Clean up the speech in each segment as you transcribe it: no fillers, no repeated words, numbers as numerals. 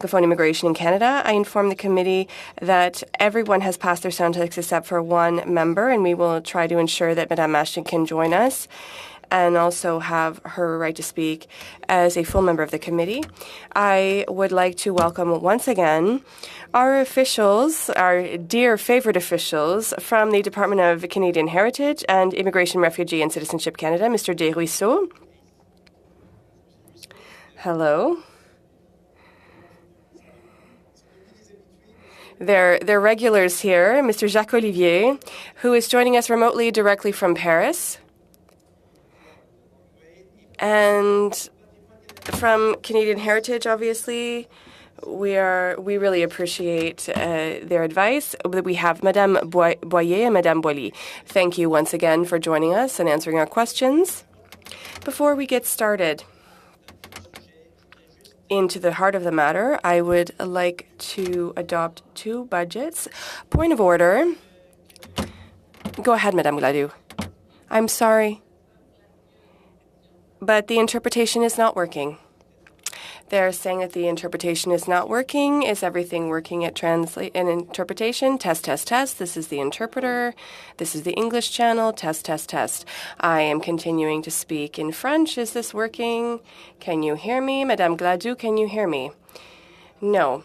Francophone immigration in Canada. I inform the committee that everyone has passed their sound checks except for one member, and we will try to ensure that Madame Ashton can join us and also have her right to speak as a full member of the committee. I would like to welcome once again our officials, our dear favorite officials from the Department of Canadian Heritage and Immigration, Refugee and Citizenship Canada, Mr. Desruisseaux. Hello. They're regulars here, Mr. Jacques Olivier, who is joining us remotely directly from Paris. And from Canadian Heritage, obviously, we really appreciate their advice. We have Madame Boyer and Madame Boilly. Thank you once again for joining us and answering our questions. Before we get started into the heart of the matter, I would like to adopt two budgets. Point of order. Go ahead, Madame Gladue. I'm sorry, but the interpretation is not working. They're saying that the interpretation is not working. Is everything working at interpretation? Test, test, test. This is the interpreter. This is the English channel. Test, test, test. I am continuing to speak in French. Is this working? Can you hear me? Madame Gladue, can you hear me? No.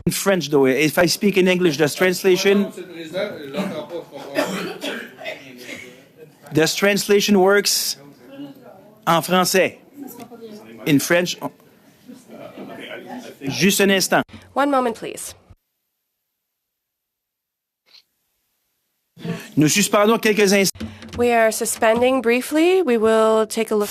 In French, though. If I speak in English, does translation... Does translation works en français? In French... Juste un instant. One moment, please. Nous suspendons quelques instants. We are suspending briefly. We will take a look.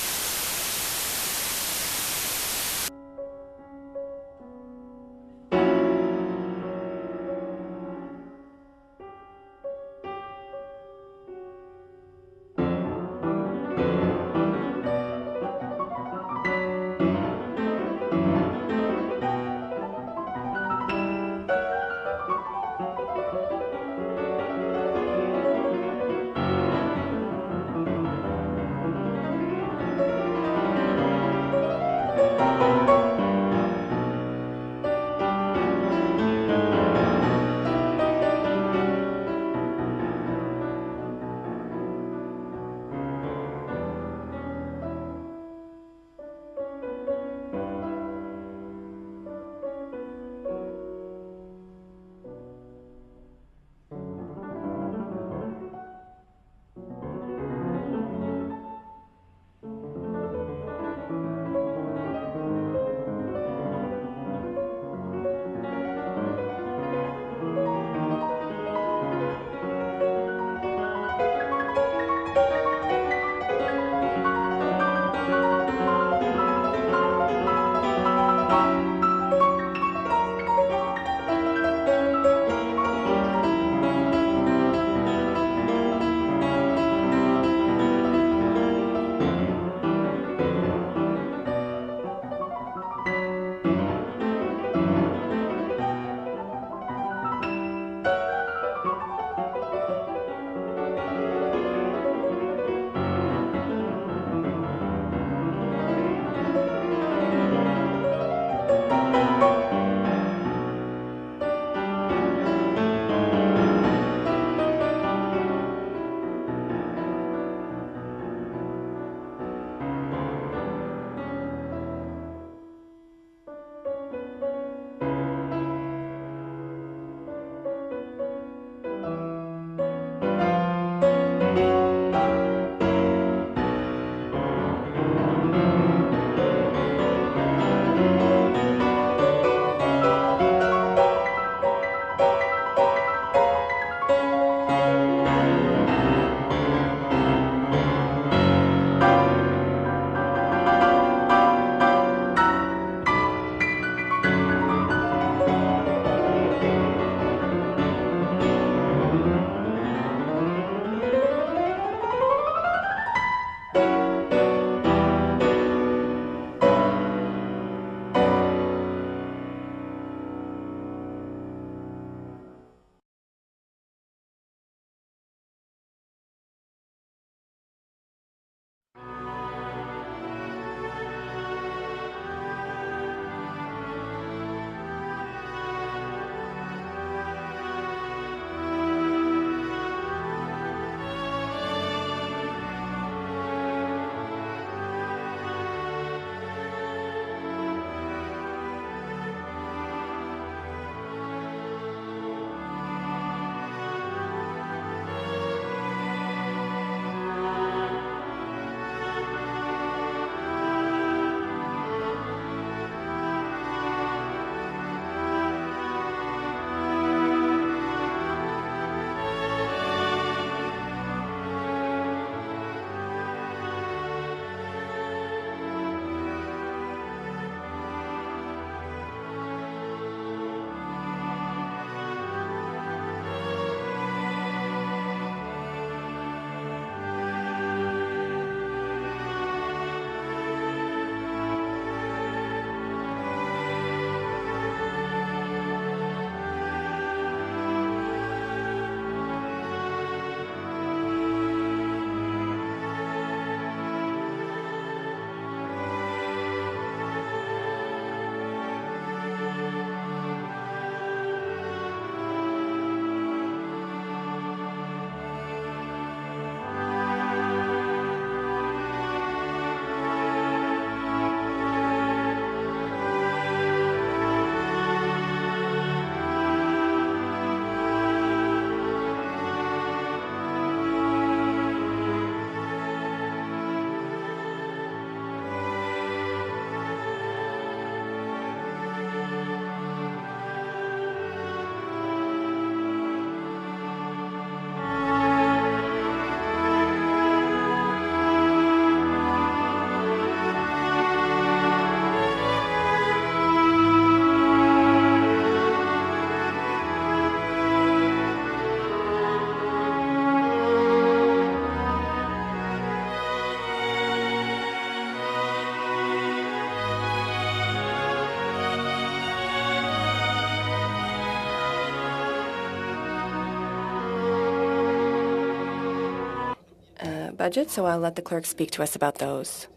budget, so I'll let the clerk speak to us about those.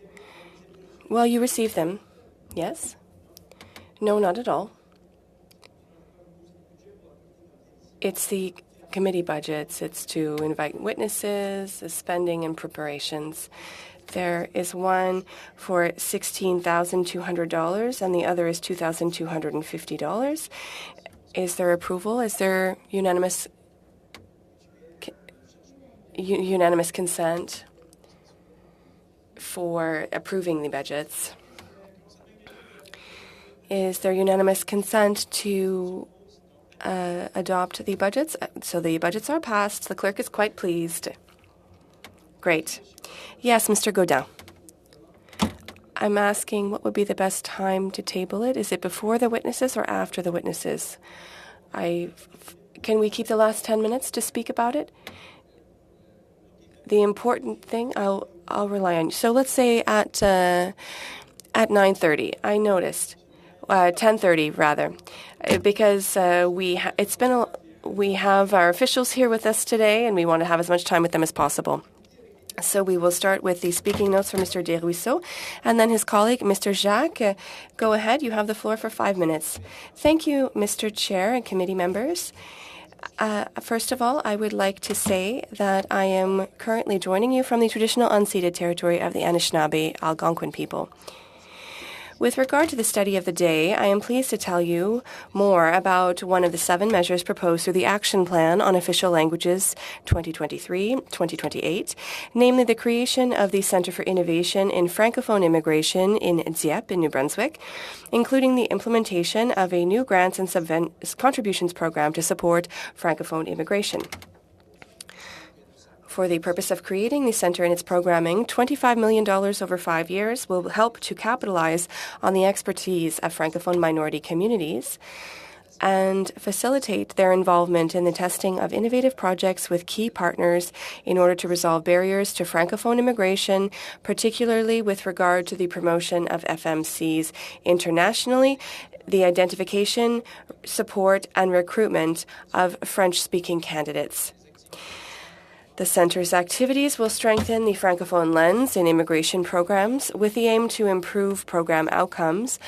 Well, you received them, yes? No, not at all. It's the committee budgets. It's to invite witnesses, the spending and preparations. There is one for $16,200 and the other is $2,250. Is there approval? Is there unanimous consent for approving the budgets? Is there unanimous consent to adopt the budgets? So the budgets are passed. The clerk is quite pleased. Great. Yes, Mr. Gaudin. I'm asking what would be the best time to table it. Is it before the witnesses or after the witnesses? Can we keep the last 10 minutes to speak about it? The important thing, I'll rely on you. So let's say at 9:30. I noticed 10:30 rather, because we have our officials here with us today, and we want to have as much time with them as possible. So we will start with the speaking notes from Mr. Desruisseaux, and then his colleague, Mr. Jacques. Go ahead. You have the floor for 5 minutes. Thank you, Mr. Chair and committee members. First of all, I would like to say that I am currently joining you from the traditional unceded territory of the Anishinaabe Algonquin people. With regard to the study of the day, I am pleased to tell you more about one of the 7 measures proposed through the Action Plan on Official Languages 2023-2028, namely the creation of the Centre for Innovation in Francophone Immigration in Dieppe in New Brunswick, including the implementation of a new grants and contributions program to support Francophone immigration. For the purpose of creating the centre and its programming, $25 million over 5 years will help to capitalize on the expertise of Francophone minority communities and facilitate their involvement in the testing of innovative projects with key partners in order to resolve barriers to Francophone immigration, particularly with regard to the promotion of FMCs internationally, the identification, support, and recruitment of French-speaking candidates. The Centre's activities will strengthen the Francophone lens in immigration programs with the aim to improve program outcomes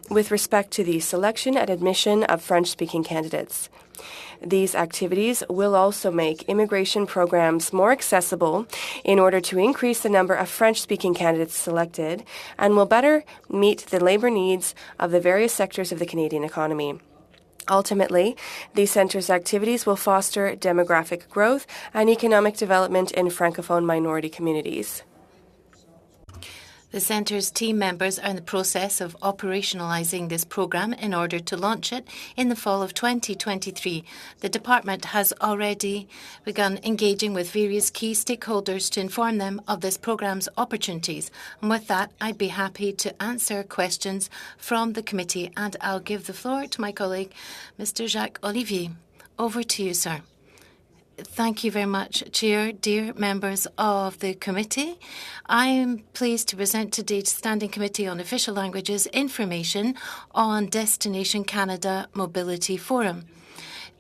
with respect to the selection and admission of French-speaking candidates. These activities will also make immigration programs more accessible in order to increase the number of French-speaking candidates selected and will better meet the labour needs of the various sectors of the Canadian economy. Ultimately, the Centre's activities will foster demographic growth and economic development in Francophone minority communities. The Centre's team members are in the process of operationalising this programme in order to launch it in the fall of 2023. The department has already begun engaging with various key stakeholders to inform them of this programme's opportunities. And with that, I'd be happy to answer questions from the committee, and I'll give the floor to my colleague, Mr. Jacques Olivier. Over to you, sir. Thank you very much, Chair, dear members of the committee. I am pleased to present today to Standing Committee on Official Languages information on Destination Canada Mobility Forum.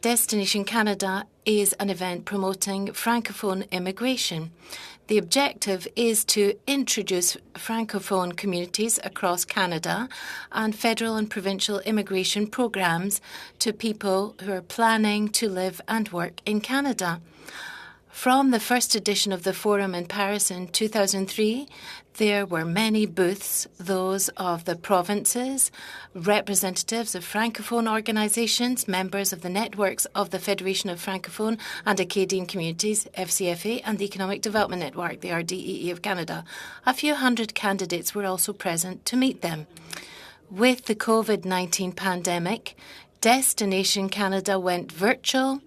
Destination Canada is an event promoting Francophone immigration. The objective is to introduce Francophone communities across Canada and federal and provincial immigration programs to people who are planning to live and work in Canada. From the first edition of the forum in Paris in 2003, there were many booths, those of the provinces, representatives of Francophone organisations, members of the networks of the Federation of Francophone and Acadian Communities, FCFA, and the Economic Development Network, the RDEE of Canada. A few hundred candidates were also present to meet them. With the COVID-19 pandemic, Destination Canada went virtual,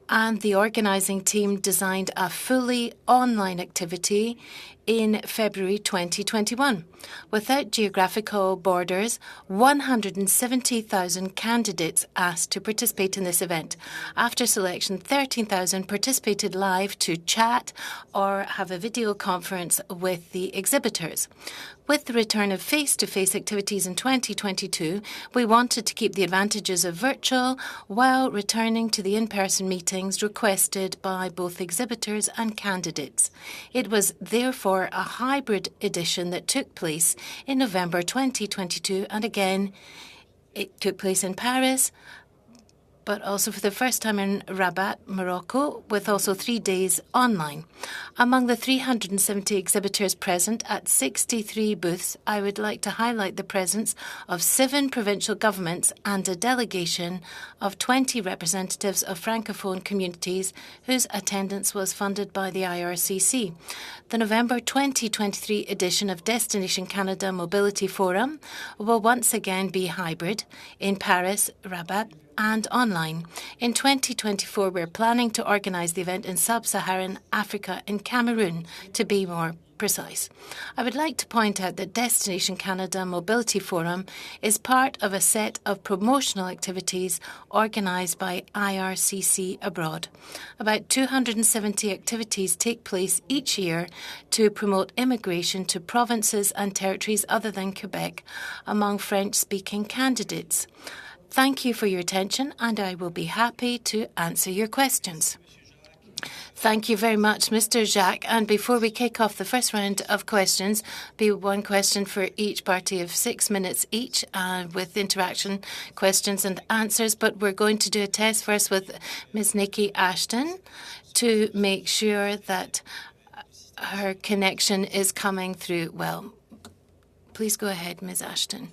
and the organising team designed a fully online activity in February 2021. Without geographical borders, 170,000 candidates asked to participate in this event. After selection, 13,000 participated live to chat or have a video conference with the exhibitors. With the return of face-to-face activities in 2022, we wanted to keep the advantages of virtual while returning to the in-person meetings requested by both exhibitors and candidates. It was therefore a hybrid edition that took place in November 2022, and again, it took place in Paris, but also for the first time in Rabat, Morocco, with also 3 days online. Among the 370 exhibitors present at 63 booths, I would like to highlight the presence of 7 provincial governments and a delegation of 20 representatives of Francophone communities whose attendance was funded by the IRCC. The November 2023 edition of Destination Canada Mobility Forum will once again be hybrid in Paris, Rabat, and online. In 2024, we're planning to organise the event in sub-Saharan Africa in Cameroon, to be more precise. I would like to point out that Destination Canada Mobility Forum is part of a set of promotional activities organised by IRCC abroad. About 270 activities take place each year to promote immigration to provinces and territories other than Quebec among French-speaking candidates. Thank you for your attention, and I will be happy to answer your questions. Thank you very much, Mr. Jacques. And before we kick off the first round of questions, be one question for each party of 6 minutes each, with interaction, questions and answers. But we're going to do a test first with Ms. Nikki Ashton to make sure that her connection is coming through well. Please go ahead, Ms. Ashton.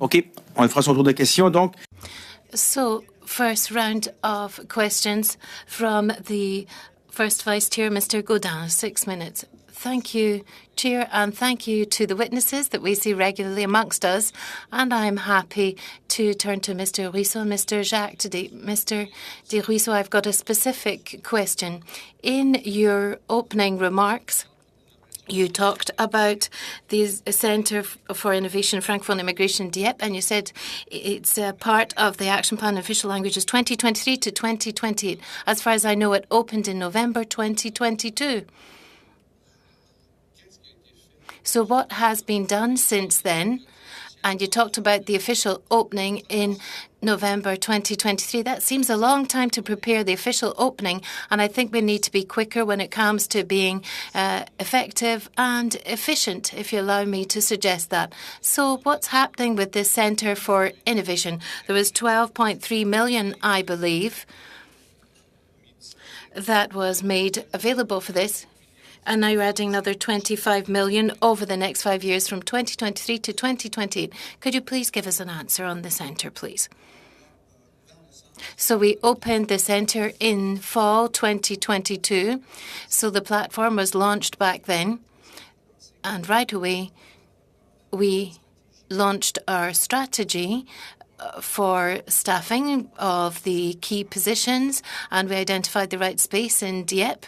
OK, on fera son tour de questions, donc. So, first round of questions from the first Vice Chair, Mr. Gaudin, 6 minutes. Thank you, Chair, and thank you to the witnesses that we see regularly amongst us. And I'm happy to turn to Mr. Ruisseau and Mr. Jacques today. Mr. de Ruisseau, I've got a specific question. In your opening remarks, you talked about the Centre for Innovation, Francophone Immigration, Dieppe, and you said it's part of the Action Plan Official Languages 2023 to 2028. As far as I know, it opened in November 2022. So what has been done since then? And you talked about the official opening in November 2023. That seems a long time to prepare the official opening, and I think we need to be quicker when it comes to being effective and efficient, if you allow me to suggest that. So what's happening with this Centre for Innovation? There was 12.3 million, I believe, that was made available for this. And now you're adding another 25 million over the next 5 years from 2023 to 2028. Could you please give us an answer on the centre, please? So we opened the centre in fall 2022. So the platform was launched back then. And right away, we launched our strategy for staffing of the key positions, and we identified the right space in Dieppe.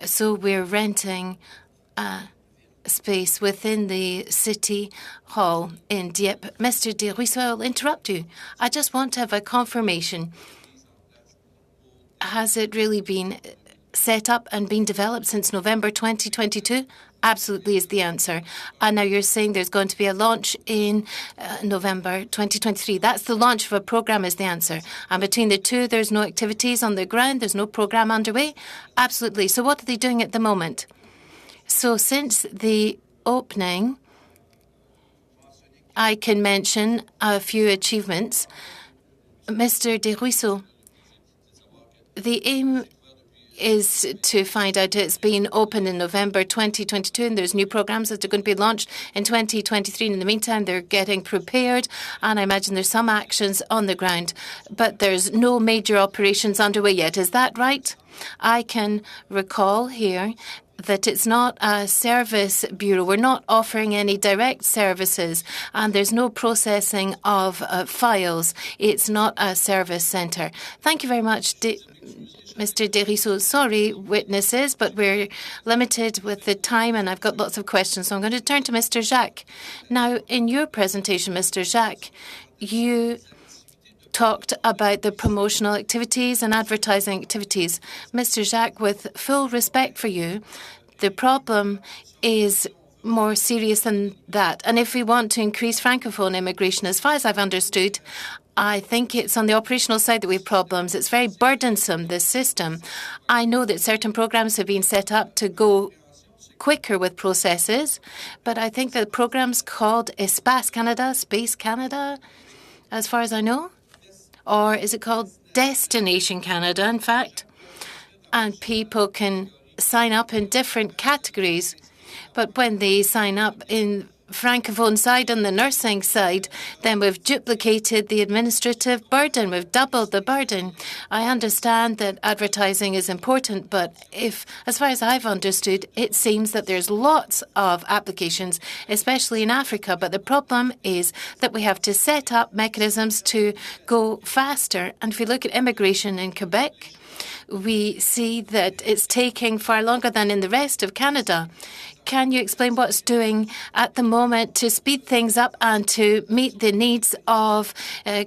So we're renting a space within the City Hall in Dieppe. Mr. de Ruisseau, I'll interrupt you. I just want to have a confirmation. Has it really been set up and been developed since November 2022? Absolutely is the answer. And now you're saying there's going to be a launch in November 2023. That's the launch of a programme is the answer. And between the two, there's no activities on the ground. There's no programme underway. Absolutely. So what are they doing at the moment? So since the opening, I can mention a few achievements. Mr. de Ruisseau, the aim is to find out it's been opened in November 2022 and there's new programs that are going to be launched in 2023. In the meantime, they're getting prepared, and I imagine there's some actions on the ground, but there's no major operations underway yet. Is that right? I can recall here that it's not a service bureau. We're not offering any direct services, and there's no processing of files. It's not a service centre. Thank you very much, Mr. de Ruisseau. Sorry, witnesses, but we're limited with the time, and I've got lots of questions, so I'm going to turn to Mr. Jacques. Now, in your presentation, Mr. Jacques, you talked about the promotional activities and advertising activities. Mr. Jacques, with full respect for you, the problem is more serious than that. And if we want to increase Francophone immigration, as far as I've understood, I think it's on the operational side that we have problems. It's very burdensome, this system. I know that certain programs have been set up to go quicker with processes, but I think the program's called Espace Canada, Space Canada, as far as I know. Or is it called Destination Canada, in fact? And people can sign up in different categories. But when they sign up in Francophone side and the nursing side, then we've duplicated the administrative burden. We've doubled the burden. I understand that advertising is important, but as far as I've understood, it seems that there's lots of applications, especially in Africa. But the problem is that we have to set up mechanisms to go faster. And if we look at immigration in Quebec, we see that it's taking far longer than in the rest of Canada. Can you explain what's doing at the moment to speed things up and to meet the needs of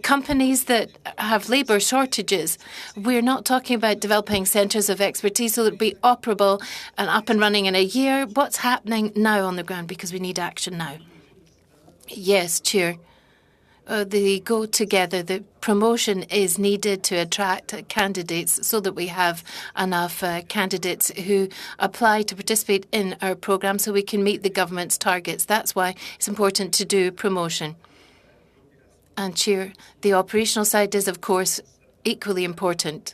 companies that have labour shortages? We're not talking about developing centres of expertise that will be operable and up and running in a year. What's happening now on the ground? Because we need action now. Yes, Chair. They go together. The promotion is needed to attract candidates so that we have enough candidates who apply to participate in our programme so we can meet the government's targets. That's why it's important to do promotion. And Chair, the operational side is, of course, equally important.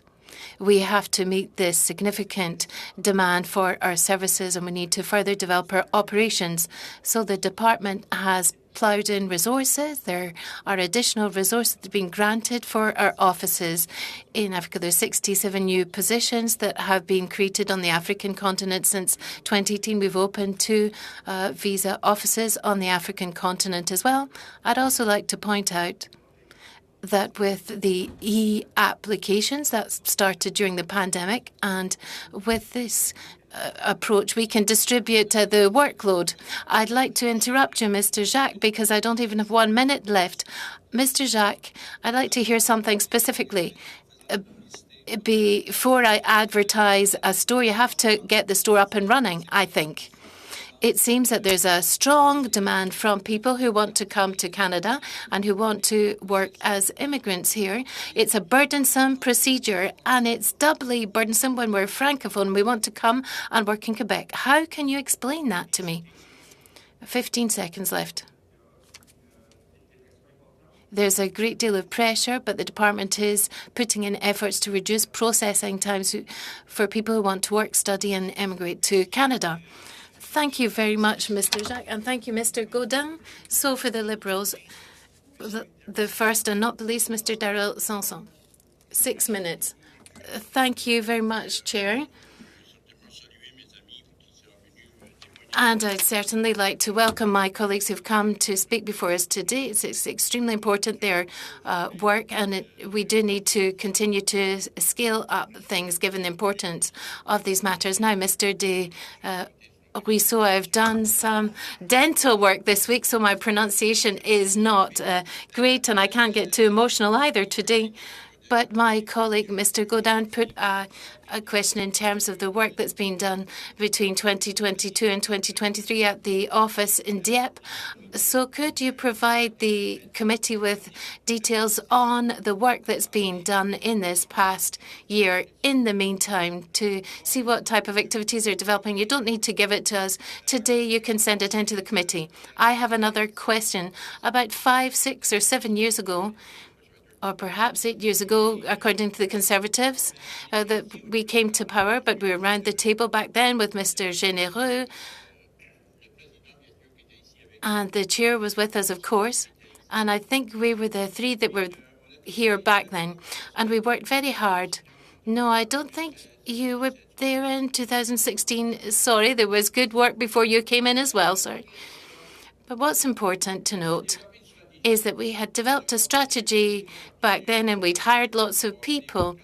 We have to meet this significant demand for our services, and we need to further develop our operations. So the department has ploughed in resources. There are additional resources that have been granted for our offices in Africa. There are 67 new positions that have been created on the African continent since 2018. We've opened 2 visa offices on the African continent as well. I'd also like to point out that with the e-applications that started during the pandemic, and with this approach, we can distribute the workload. I'd like to interrupt you, Mr. Jacques, because I don't even have 1 minute left. Mr. Jacques, I'd like to hear something specifically. Before I advertise a store, you have to get the store up and running, I think. It seems that there's a strong demand from people who want to come to Canada and who want to work as immigrants here. It's a burdensome procedure, and it's doubly burdensome when we're Francophone and we want to come and work in Quebec. How can you explain that to me? 15 seconds left. There's a great deal of pressure, but the department is putting in efforts to reduce processing times for people who want to work, study and emigrate to Canada. Thank you very much, Mr. Jacques, and thank you, Mr. Gaudin. So for the Liberals, the first and not the least, Mr. Daryl Sanson. 6 minutes. Thank you very much, Chair. And I'd certainly like to welcome my colleagues who've come to speak before us today. It's extremely important, their work, and we do need to continue to scale up things given the importance of these matters. Now, Mr. De Ruisseau, I've done some dental work this week, so my pronunciation is not great, and I can't get too emotional either today. But my colleague, Mr. Gaudin, put a question in terms of the work that's been done between 2022 and 2023 at the office in Dieppe. So could you provide the committee with details on the work that's been done in this past year in the meantime to see what type of activities are developing? You don't need to give it to us today. You can send it into the committee. I have another question. About 5, 6 or 7 years ago, or perhaps 8 years ago, according to the Conservatives, that we came to power, but we were around the table back then with Mr. Généreux. And the chair was with us, of course. And I think we were the 3 that were here back then. And we worked very hard. No, I don't think you were there in 2016. Sorry, there was good work before you came in as well, sorry. But what's important to note is that we had developed a strategy back then, and we'd hired lots of people.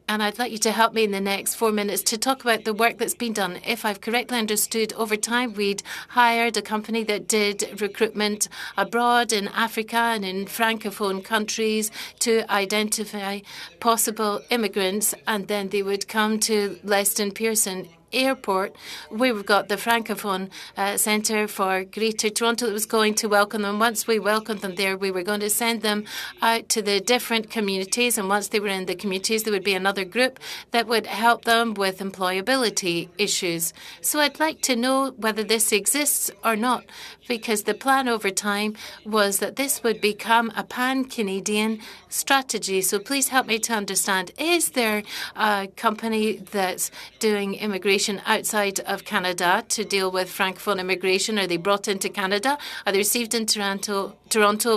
And I'd like you to help me in the next 4 minutes to talk about the work that's been done. If I've correctly understood, over time we'd hired a company that did recruitment abroad in Africa and in Francophone countries to identify possible immigrants, and then they would come to Leston Pearson Airport, where we've got the Francophone Centre for Greater Toronto that was going to welcome them. Once we welcomed them there, we were going to send them out to the different communities, and once they were in the communities, there would be another group that would help them with employability issues. So I'd like to know whether this exists or not, because the plan over time was that this would become a pan-Canadian strategy. So please help me to understand, is there a company that's doing immigration outside of Canada to deal with Francophone immigration? Are they brought into Canada? Are they received in Toronto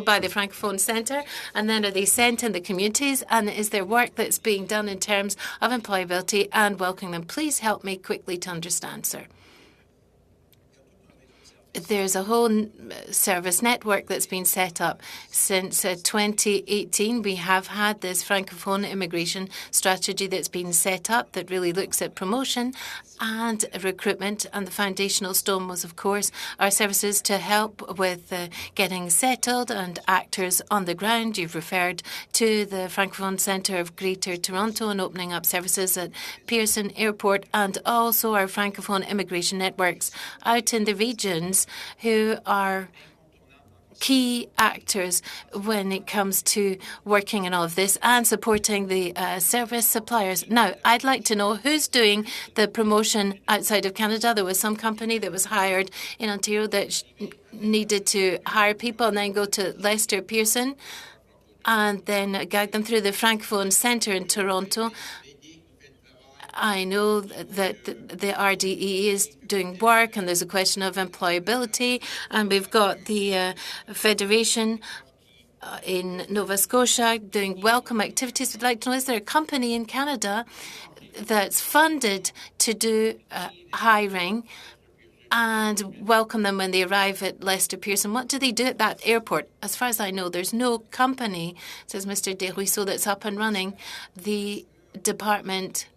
by the Francophone Centre? And then are they sent in the communities? And is there work that's being done in terms of employability and welcoming them? Please help me quickly to understand, sir. There's a whole service network that's been set up since 2018. We have had this Francophone immigration strategy that's been set up that really looks at promotion and recruitment. And the foundational stone was, of course, our services to help with getting settled and actors on the ground. You've referred to the Francophone Centre of Greater Toronto and opening up services at Pearson Airport, and also our Francophone immigration networks out in the regions who are key actors when it comes to working in all of this and supporting the service suppliers. Now, I'd like to know who's doing the promotion outside of Canada. There was some company that was hired in Ontario that needed to hire people and then go to Lester Pearson and then guide them through the Francophone Centre in Toronto. I know that the RDE is doing work, and there's a question of employability, and we've got the Federation in Nova Scotia doing welcome activities. I'd like to know, is there a company in Canada that's funded to do hiring and welcome them when they arrive at Lester Pearson? What do they do at that airport? As far as I know, there's no company, says Mr. Desruisseaux, that's up and running. The department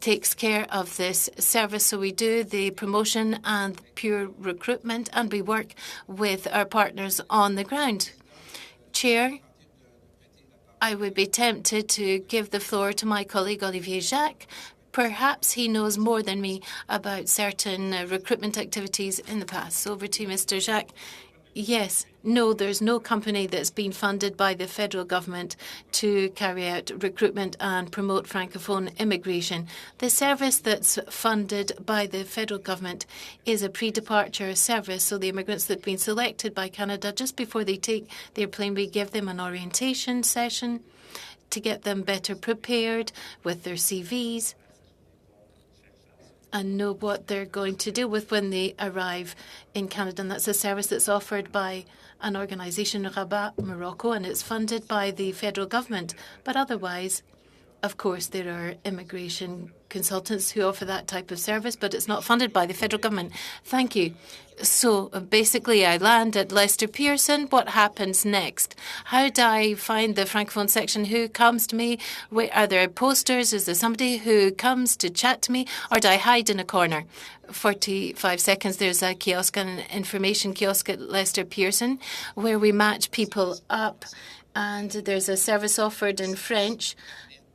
takes care of this service. So we do the promotion and pure recruitment, and we work with our partners on the ground. Chair, I would be tempted to give the floor to my colleague Olivier Jacques. Perhaps he knows more than me about certain recruitment activities in the past. So over to you, Mr. Jacques. Yes. No, there's no company that's been funded by the federal government to carry out recruitment and promote Francophone immigration. The service that's funded by the federal government is a pre-departure service. So the immigrants that have been selected by Canada, just before they take their plane, we give them an orientation session to get them better prepared with their CVs and know what they're going to do with when they arrive in Canada. And that's a service that's offered by an organisation, Rabat, Morocco, and it's funded by the federal government. But otherwise, of course, there are immigration consultants who offer that type of service, but it's not funded by the federal government. Thank you. So basically, I land at Lester Pearson. What happens next? How do I find the Francophone section? Who comes to me? Are there posters? Is there somebody who comes to chat to me? Or do I hide in a corner? 45 seconds. There's a kiosk, an information kiosk at Lester Pearson, where we match people up. And there's a service offered in French.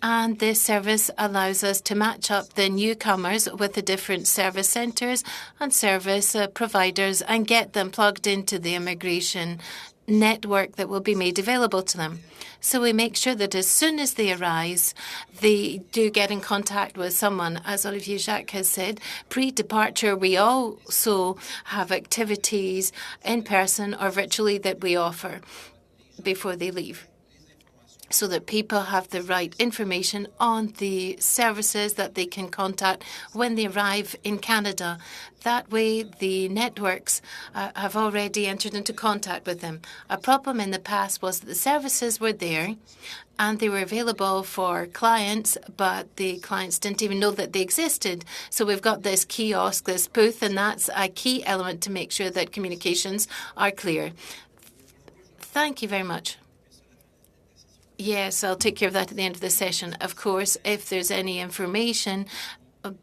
And this service allows us to match up the newcomers with the different service centres and service providers and get them plugged into the immigration network that will be made available to them. So we make sure that as soon as they arise, they do get in contact with someone. As Olivier Jacques has said, pre-departure, we also have activities in person or virtually that we offer before they leave, so that people have the right information on the services that they can contact when they arrive in Canada. That way, the networks have already entered into contact with them. A problem in the past was that the services were there and they were available for clients, but the clients didn't even know that they existed. So we've got this kiosk, this booth, and that's a key element to make sure that communications are clear. Thank you very much. Yes, I'll take care of that at the end of the session. Of course, if there's any information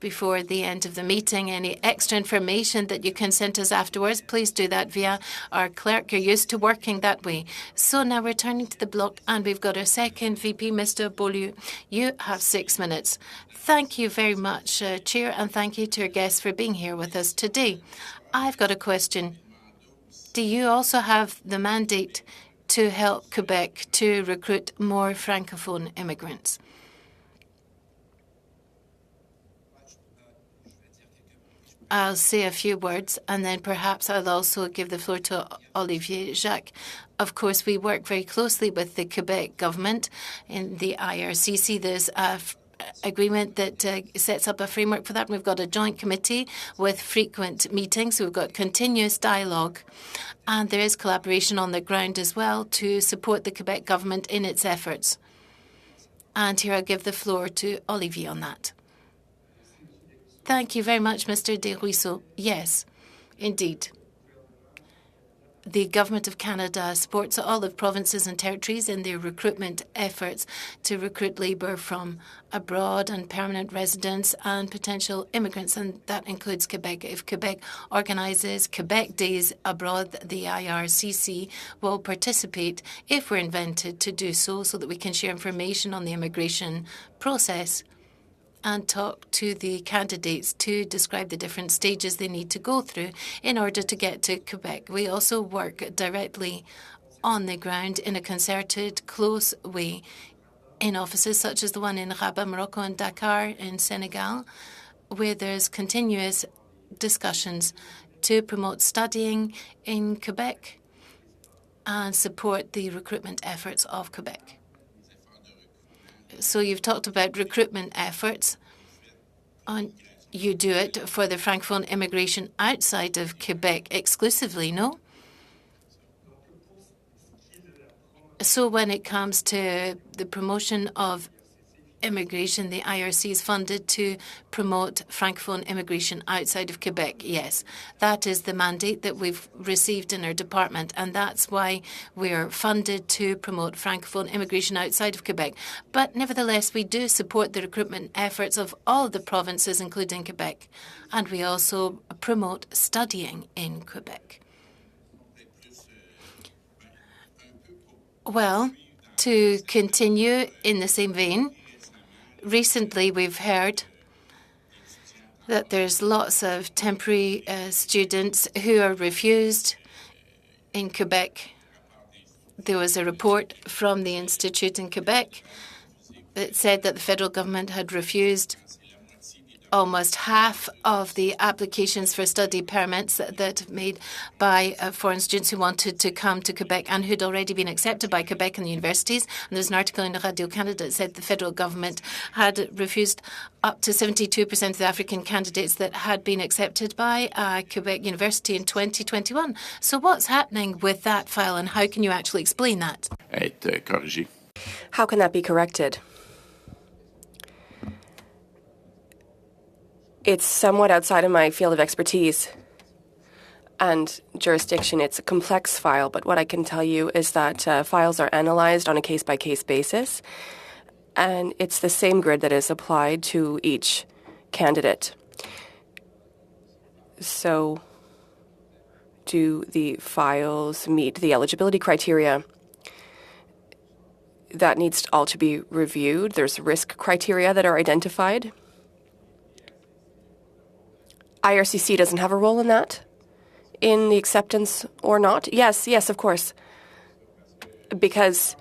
before the end of the meeting, any extra information that you can send us afterwards, please do that via our clerk. You're used to working that way. So now we're turning to the block, and we've got our second VP, Mr. Beaulieu. You have 6 minutes. Thank you very much, Chair, and thank you to our guests for being here with us today. I've got a question. Do you also have the mandate to help Quebec to recruit more Francophone immigrants? I'll say a few words, and then perhaps I'll also give the floor to Olivier Jacques. Of course, we work very closely with the Quebec government in the IRCC. There's a agreement that sets up a framework for that. We've got a joint committee with frequent meetings. We've got continuous dialogue, and there is collaboration on the ground as well to support the Quebec government in its efforts. And here I'll give the floor to Olivier on that. Thank you very much, Mr. Desruisseaux. Yes, indeed. The Government of Canada supports all of provinces and territories in their recruitment efforts to recruit labour from abroad and permanent residents and potential immigrants, and that includes Quebec. If Quebec organises Quebec Days abroad, the IRCC will participate if we're invited to do so that we can share information on the immigration process and talk to the candidates to describe the different stages they need to go through in order to get to Quebec. We also work directly on the ground in a concerted, close way in offices such as the one in Rabat, Morocco, and Dakar in Senegal, where there's continuous discussions to promote studying in Quebec and support the recruitment efforts of Quebec. So you've talked about recruitment efforts. You do it for the Francophone immigration outside of Quebec exclusively, no? So when it comes to the promotion of immigration, the IRC is funded to promote Francophone immigration outside of Quebec. Yes, that is the mandate that we've received in our department, and that's why we're funded to promote Francophone immigration outside of Quebec. But nevertheless, we do support the recruitment efforts of all the provinces, including Quebec, and we also promote studying in Quebec. Well, to continue in the same vein, recently, we've heard that there's lots of temporary students who are refused in Quebec. There was a report from the Institute in Quebec that said that the federal government had refused almost half of the applications for study permits that made by foreign students who wanted to come to Quebec and who'd already been accepted by Quebec and the universities. And there's an article in Radio-Canada that said the federal government had refused up to 72% of the African candidates that had been accepted by Quebec University in 2021. So what's happening with that file, and how can you actually explain that? How can that be corrected? It's somewhat outside of my field of expertise and jurisdiction. It's a complex file, but what I can tell you is that files are analyzed on a case-by-case basis, and it's the same grid that is applied to each candidate. So, do the files meet the eligibility criteria? That needs all to be reviewed. There's risk criteria that are identified. IRCC doesn't have a role in that, in the acceptance or not? Yes, of course. Because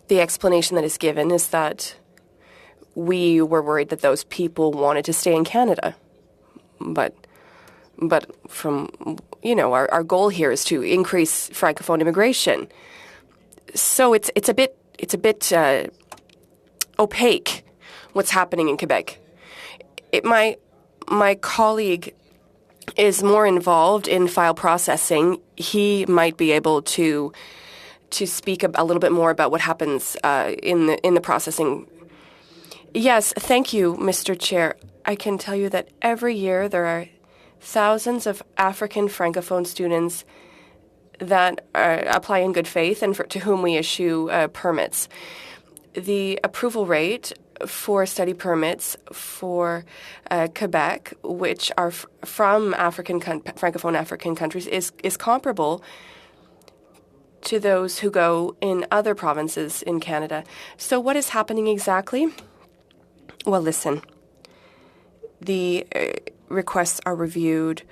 the explanation that is given is that we were worried that those people wanted to stay in Canada. But from, our goal here is to increase Francophone immigration. So it's a bit opaque what's happening in Quebec. My colleague is more involved in file processing. He might be able to speak a little bit more about what happens in the processing. Yes, thank you, Mr. Chair. I can tell you that every year there are thousands of African Francophone students that apply in good faith and to whom we issue permits. The approval rate for study permits for Quebec, which are from Francophone African countries, is comparable to those who go in other provinces in Canada. So what is happening exactly? Well, listen. The requests are reviewed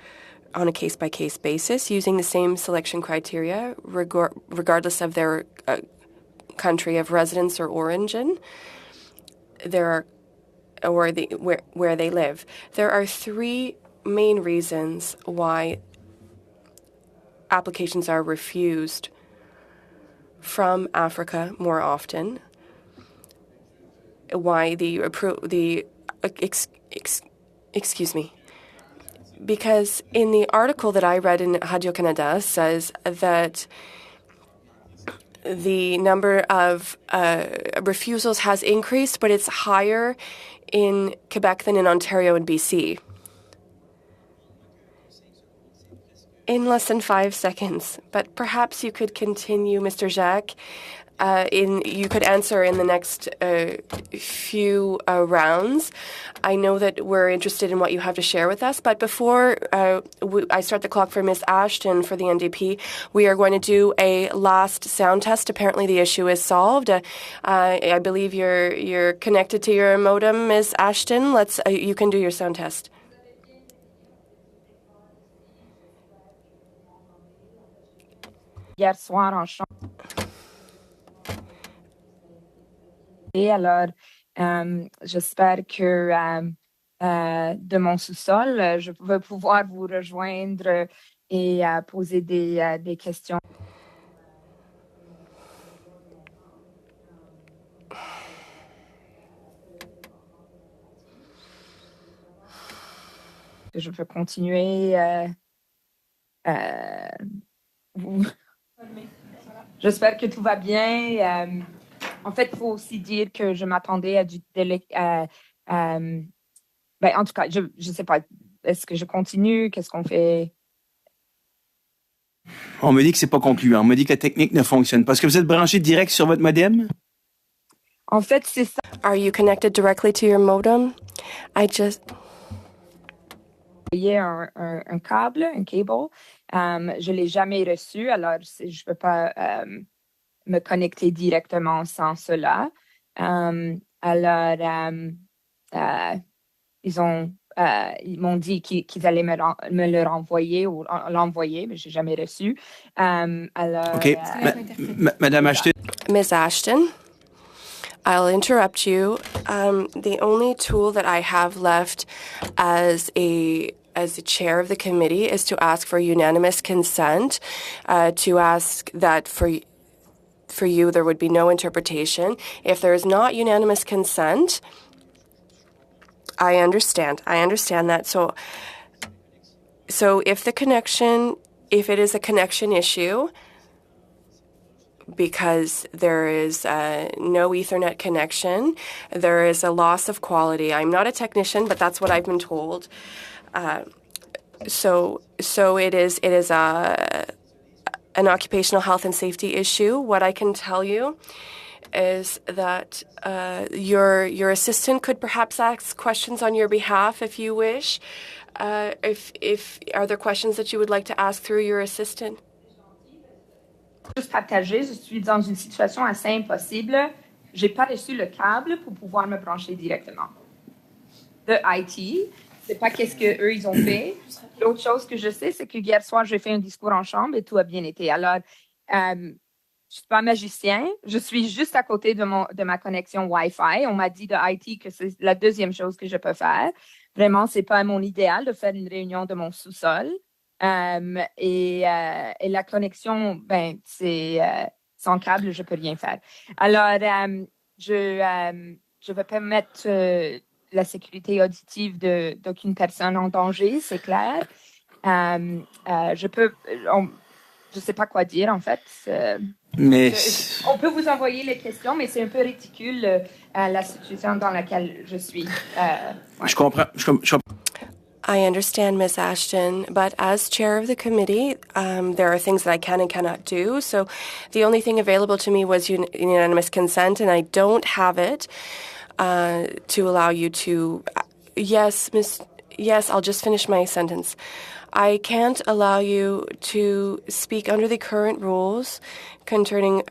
on a case-by-case basis using the same selection criteria, regardless of their country of residence or origin. Where they live. There are three main reasons why applications are refused from Africa more often. Why excuse me. Because in the article that I read in Radio-Canada says that the number of refusals has increased, but it's higher in Quebec than in Ontario and BC. In less than 5 seconds, but perhaps you could continue, Mr. Jacques. You could answer in the next few rounds. I know that we're interested in what you have to share with us, but before I start the clock for Ms. Ashton for the NDP, we are going to do a last sound test. Apparently the issue is solved. I believe you're connected to your modem, Ms. Ashton. You can do your sound test. Hier soir en chambre. Et alors, j'espère que de mon sous-sol, je vais pouvoir vous rejoindre et poser des questions. Je peux continuer. J'espère que tout va bien. En fait, il faut aussi dire que je m'attendais à du en tout cas, je ne sais pas. Est-ce que je continue? Qu'est-ce qu'on fait? On me dit que c'est pas concluant. On me dit que la technique ne fonctionne pas. Est-ce que vous êtes branché direct sur votre modem? En fait, c'est ça. Are you connected directly to your modem? Il y a un câble, un cable. Je ne l'ai jamais reçu, alors je ne peux pas me connecter directement sans cela. Ils m'ont dit qu'ils allaient me le renvoyer ou l'envoyer, mais je n'ai jamais reçu. OK. Madame Ashton. Ms. Ashton, I'll interrupt you. The only tool that I have left as the chair of the committee is to ask for unanimous consent, to ask that for you there would be no interpretation. If there is not unanimous consent, I understand that. So if it is a connection issue, because there is no Ethernet connection, there is a loss of quality. I'm not a technician, but that's what I've been told. So it is an occupational health and safety issue. What I can tell you is that your assistant could perhaps ask questions on your behalf if you wish. Are there questions that you would like to ask through your assistant? Juste partager, je suis dans une situation assez impossible. J'ai pas reçu le câble pour pouvoir me brancher directement. De IT, c'est pas qu'est-ce que eux ils ont fait. L'autre chose que je sais, c'est que hier soir j'ai fait un discours en chambre et tout a bien été. Alors, je suis pas magicien, je suis juste à côté de ma connexion Wi-Fi. On m'a dit de IT que c'est la deuxième chose que je peux faire. Vraiment, c'est pas mon idéal de faire une réunion de mon sous-sol. Et la connexion, c'est sans câble, je peux rien faire. Alors, je vais permettre la sécurité auditive d'aucune personne en danger, c'est clair. Je sais pas quoi dire en fait. Mais on peut vous envoyer les questions, mais c'est un peu ridicule la situation dans laquelle je suis. Je comprends. I understand, Ms. Ashton, but as chair of the committee, there are things that I can and cannot do. So the only thing available to me was unanimous consent, and I don't have it to allow you to. Yes, Yes, I'll just finish my sentence. I can't allow you to speak under the current rules concerning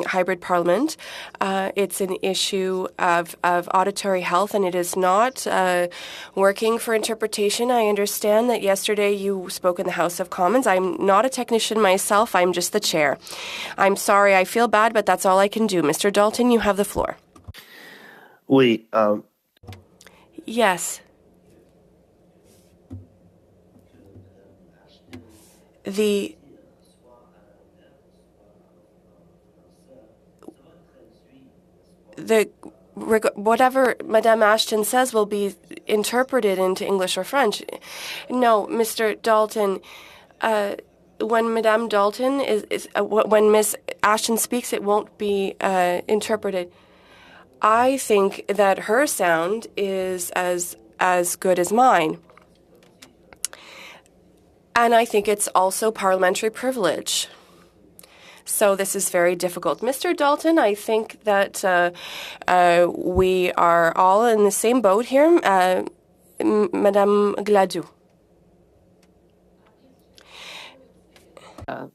hybrid parliament. It's an issue of auditory health, and it is not working for interpretation. I understand that yesterday you spoke in the House of Commons. I'm not a technician myself. I'm just the chair. I'm sorry. I feel bad, but that's all I can do. Mr. Dalton, you have the floor. Oui. Yes. Whatever Madame Ashton says will be interpreted into English or French. No, Mr. Dalton, when Madame Dalton when Ms. Ashton speaks, it won't be interpreted. I think that her sound is as good as mine. And I think it's also parliamentary privilege. So this is very difficult. Mr. Dalton, I think that we are all in the same boat here. Madame Gladue.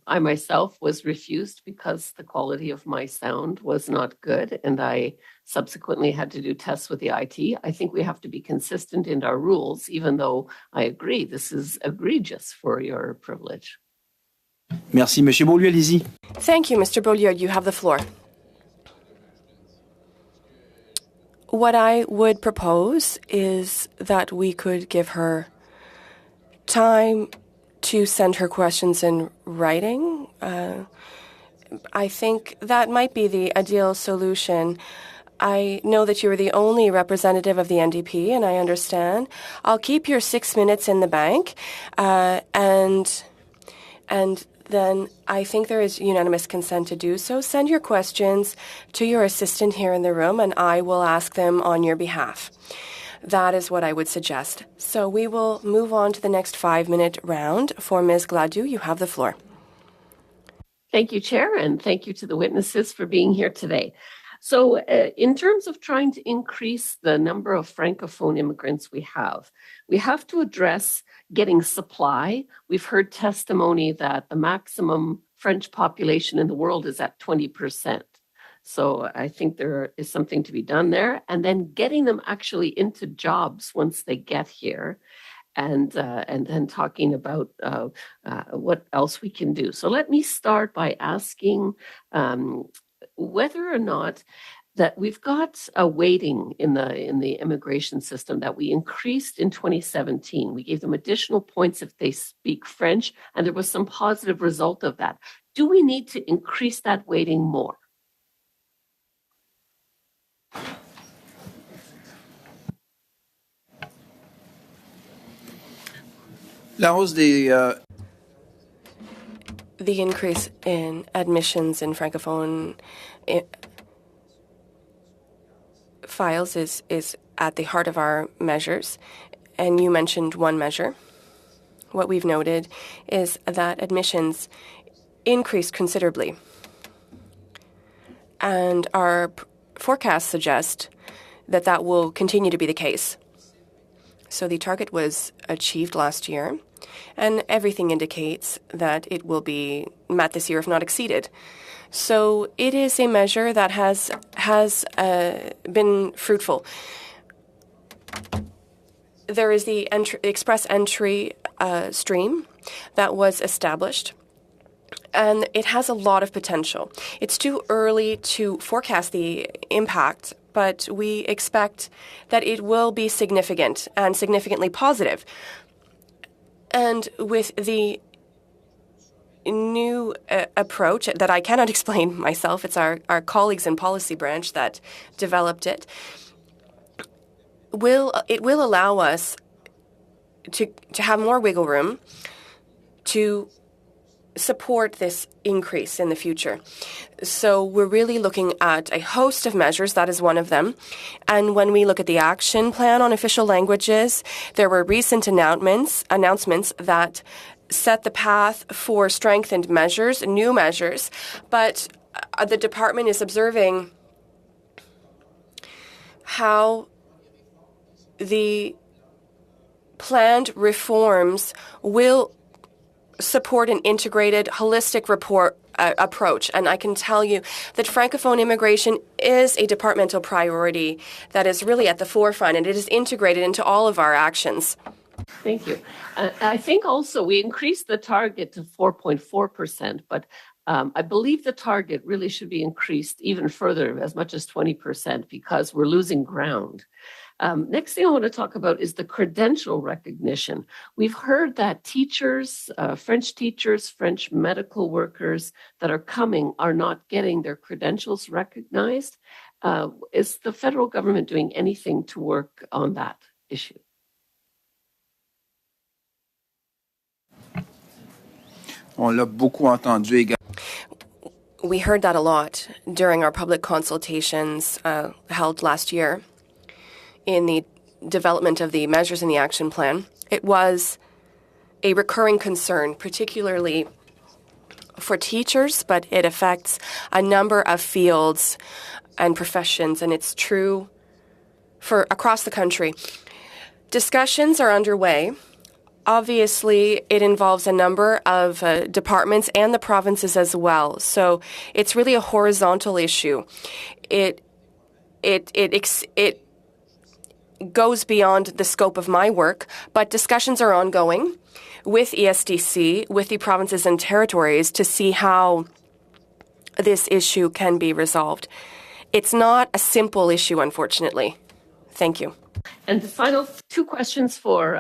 I myself was refused because the quality of my sound was not good, and I subsequently had to do tests with the IT. I think we have to be consistent in our rules, even though I agree this is egregious for your privilege. Merci. Monsieur Beaulieu, allez-y. Thank you, Mr. Beaulieu. You have the floor. What I would propose is that we could give her time to send her questions in writing. I think that might be the ideal solution. I know that you are the only representative of the NDP, and I understand. I'll keep your 6 minutes in the bank, and then I think there is unanimous consent to do so. Send your questions to your assistant here in the room, and I will ask them on your behalf. That is what I would suggest. So we will move on to the next 5-minute round. For Ms. Gladue, you have the floor. Thank you, Chair, and thank you to the witnesses for being here today. So in terms of trying to increase the number of Francophone immigrants we have to address getting supply. We've heard testimony that the maximum French population in the world is at 20%. So I think there is something to be done there. And then getting them actually into jobs once they get here. And then talking about what else we can do. So let me start by asking whether or not that we've got a weighting in the immigration system that we increased in 2017. We gave them additional points if they speak French, and there was some positive result of that. Do we need to increase that weighting more? La hausse des The increase in admissions in Francophone files is at the heart of our measures. And you mentioned one measure. What we've noted is that admissions increased considerably. And our forecasts suggest that that will continue to be the case. So the target was achieved last year, and everything indicates that it will be met this year, if not exceeded. So it is a measure that has been fruitful. There is the express entry stream that was established, and it has a lot of potential. It's too early to forecast the impact, but we expect that it will be significant and significantly positive. And with the new approach that I cannot explain myself, it's our colleagues in policy branch that developed it, it will allow us to have more wiggle room to support this increase in the future. So we're really looking at a host of measures. That is one of them. And when we look at the action plan on official languages, there were recent announcements that set the path for strengthened measures, new measures. But the department is observing how the planned reforms will support an integrated, holistic approach. And I can tell you that Francophone immigration is a departmental priority that is really at the forefront, and it is integrated into all of our actions. Thank you. I think also we increased the target to 4.4%, but I believe the target really should be increased even further, as much as 20%, because we're losing ground. Next thing I want to talk about is the credential recognition. We've heard that teachers, French medical workers that are coming are not getting their credentials recognized. Is the federal government doing anything to work on that issue? On l'a beaucoup entendu également. We heard that a lot during our public consultations held last year in the development of the measures in the action plan. It was a recurring concern, particularly for teachers, but it affects a number of fields and professions, and it's true for across the country. Discussions are underway. Obviously, it involves a number of departments and the provinces as well. So it's really a horizontal issue. It goes beyond the scope of my work, but discussions are ongoing with ESDC, with the provinces and territories to see how this issue can be resolved. It's not a simple issue, unfortunately. Thank you. And the final two questions for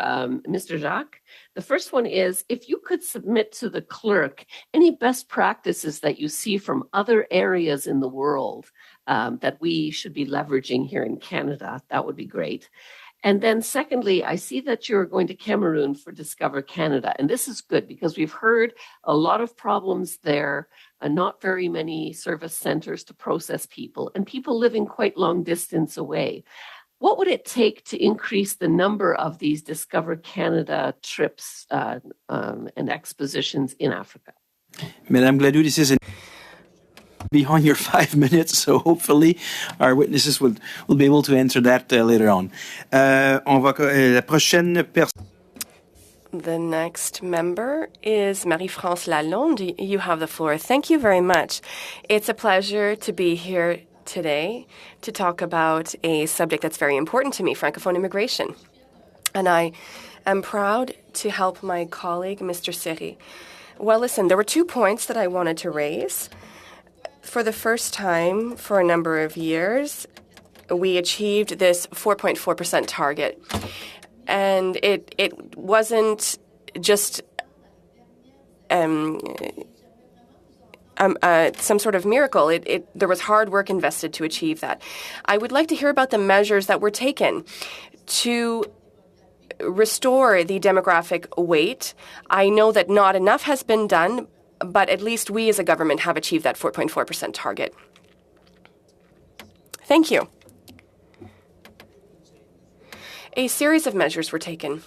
Mr. Jacques. The first one is, if you could submit to the clerk any best practices that you see from other areas in the world that we should be leveraging here in Canada, that would be great. And then secondly, I see that you're going to Cameroon for Discover Canada. And this is good because we've heard a lot of problems there, not very many service centers to process people, and people living quite long distance away. What would it take to increase the number of these Discover Canada trips and expositions in Africa? Madame Gladue, this is beyond your 5 minutes, so hopefully our witnesses will be able to answer that later on. La prochaine personne. The next member is Marie-France Lalonde. You have the floor. Thank you very much. It's a pleasure to be here today to talk about a subject that's very important to me, Francophone immigration. And I am proud to help my colleague, Mr. Seri. Well, listen, there were 2 points that I wanted to raise. For the first time for a number of years, we achieved this 4.4% target. And it wasn't just some sort of miracle. There was hard work invested to achieve that. I would like to hear about the measures that were taken to restore the demographic weight. I know that not enough has been done, but at least we as a government have achieved that 4.4% target. Thank you. A series of measures were taken.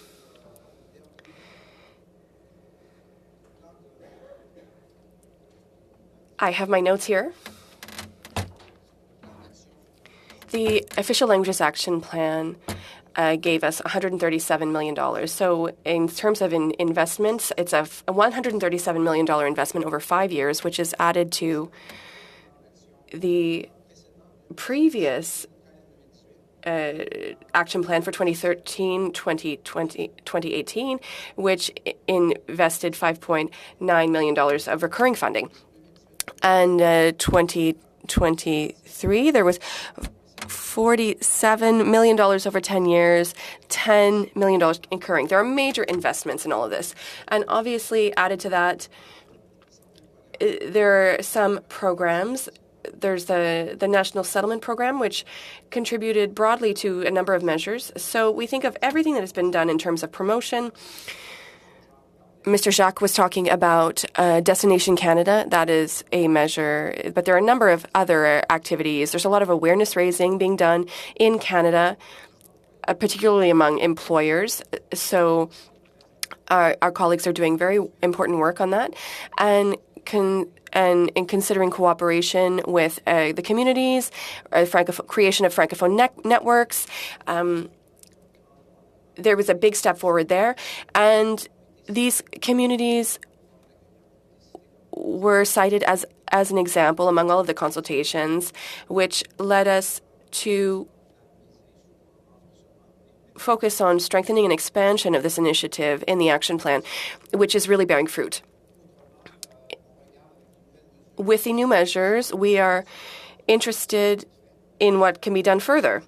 I have my notes here. The Official Languages Action Plan gave us $137 million. So in terms of investments, it's a $137 million investment over 5 years, which is added to the previous action plan for 2013-2018, which invested $5.9 million of recurring funding. And 2023, there was $47 million over 10 years, $10 million incurring. There are major investments in all of this. And obviously, added to that, there are some programs. There's the National Settlement Program, which contributed broadly to a number of measures. So we think of everything that has been done in terms of promotion, Mr. Jacques was talking about Destination Canada. That is a measure, but there are a number of other activities. There's a lot of awareness raising being done in Canada, particularly among employers. So our colleagues are doing very important work on that, and in considering cooperation with the communities, creation of Francophone networks. There was a big step forward there, and these communities were cited as an example among all of the consultations, which led us to focus on strengthening and expansion of this initiative in the action plan, which is really bearing fruit. With the new measures, we are interested in what can be done further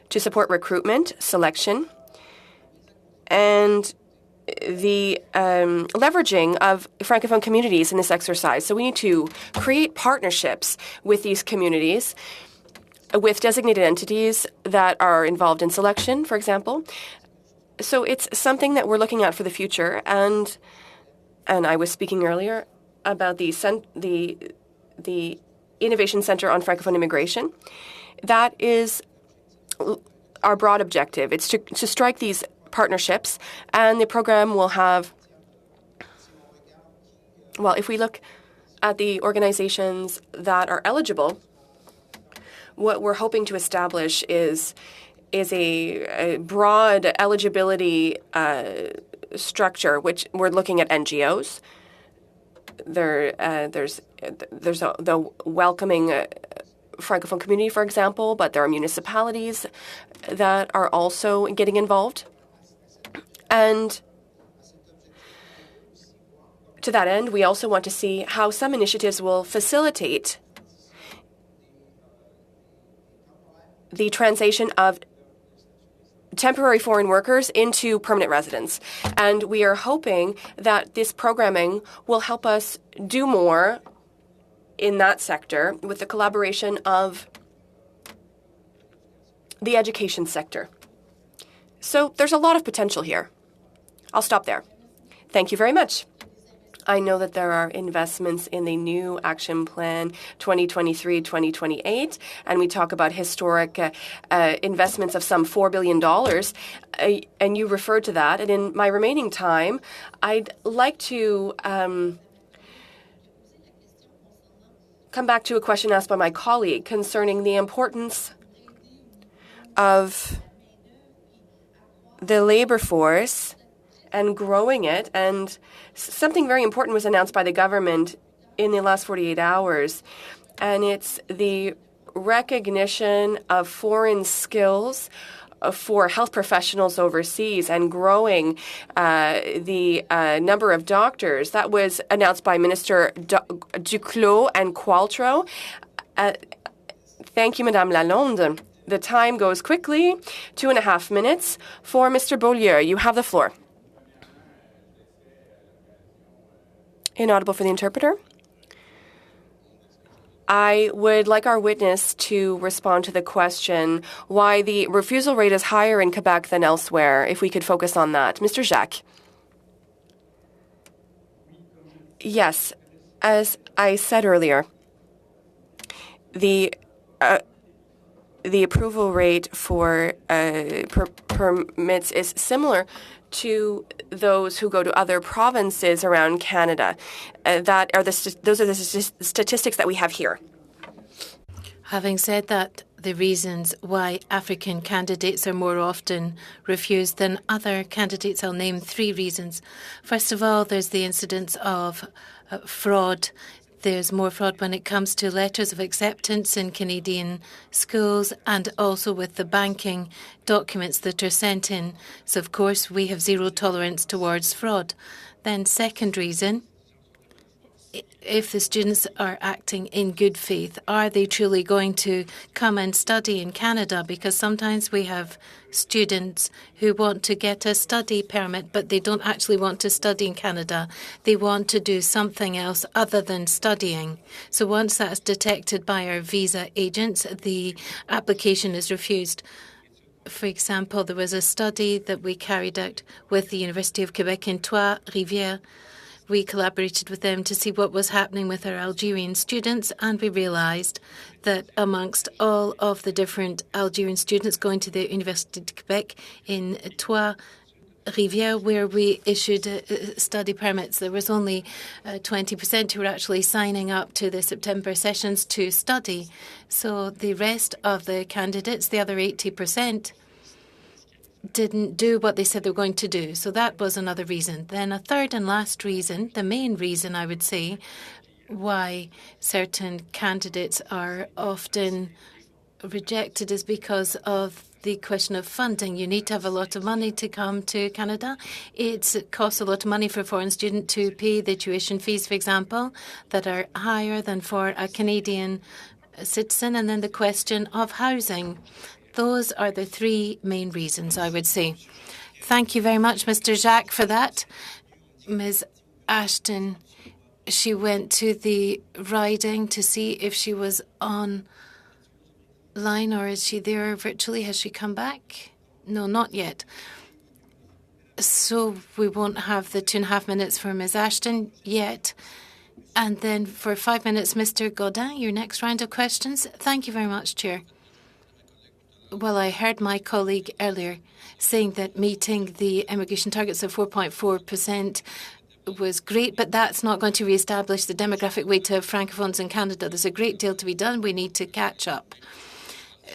to support recruitment, selection, and the leveraging of Francophone communities in this exercise. So we need to create partnerships with these communities, with designated entities that are involved in selection, for example. So it's something that we're looking at for the future. And I was speaking earlier about the Innovation Centre on Francophone Immigration. That is our broad objective. It's to strike these partnerships, and the program will have, well, if we look at the organizations that are eligible, what we're hoping to establish is a broad eligibility structure, which we're looking at NGOs. There's the welcoming Francophone community, for example, but there are municipalities that are also getting involved. And to that end, we also want to see how some initiatives will facilitate the translation of temporary foreign workers into permanent residents. And we are hoping that this programming will help us do more in that sector with the collaboration of the education sector. So there's a lot of potential here. I'll stop there. Thank you very much. I know that there are investments in the new Action Plan 2023-2028, and we talk about historic investments of some $4 billion, and you referred to that. And in my remaining time, I'd like to come back to a question asked by my colleague concerning the importance of the labor force and growing it. And something very important was announced by the government in the last 48 hours, and it's the recognition of foreign skills for health professionals overseas and growing the number of doctors. That was announced by Minister Duclos and Qualtrough. Thank you, Madame Lalonde. The time goes quickly. 2.5 minutes for Mr. Beaulieu. You have the floor. Inaudible for the interpreter. I would like our witness to respond to the question why the refusal rate is higher in Quebec than elsewhere, if we could focus on that. Mr. Jacques. Yes, as I said earlier, the approval rate for permits is similar to those who go to other provinces around Canada. Those are the statistics that we have here. Having said that, the reasons why African candidates are more often refused than other candidates, I'll name 3 reasons. First of all, there's the incidence of fraud. There's more fraud when it comes to letters of acceptance in Canadian schools and also with the banking documents that are sent in. So, of course, we have zero tolerance towards fraud. Then, second reason, if the students are acting in good faith, are they truly going to come and study in Canada? Because sometimes we have students who want to get a study permit, but they don't actually want to study in Canada. They want to do something else other than studying. So once that's detected by our visa agents, the application is refused. For example, there was a study that we carried out with the University of Quebec in Trois-Rivières. We collaborated with them to see what was happening with our Algerian students, and we realized that amongst all of the different Algerian students going to the University of Quebec in Trois-Rivières, where we issued study permits, there was only 20% who were actually signing up to the September sessions to study. So the rest of the candidates, the other 80%, didn't do what they said they were going to do. So that was another reason. Then a third and last reason, the main reason I would say, why certain candidates are often rejected is because of the question of funding. You need to have a lot of money to come to Canada. It costs a lot of money for a foreign student to pay the tuition fees, for example, that are higher than for a Canadian citizen. And then the question of housing. Those are the three main reasons, I would say. Thank you very much, Mr. Jacques, for that. Ms. Ashton, she went to the riding to see if she was online, or is she there virtually? Has she come back? No, not yet. So we won't have the 2.5 minutes for Ms. Ashton yet. And then for 5 minutes, Mr. Godin, your next round of questions. Thank you very much, Chair. Well, I heard my colleague earlier saying that meeting the immigration targets of 4.4% was great, but that's not going to reestablish the demographic weight of Francophones in Canada. There's a great deal to be done. We need to catch up.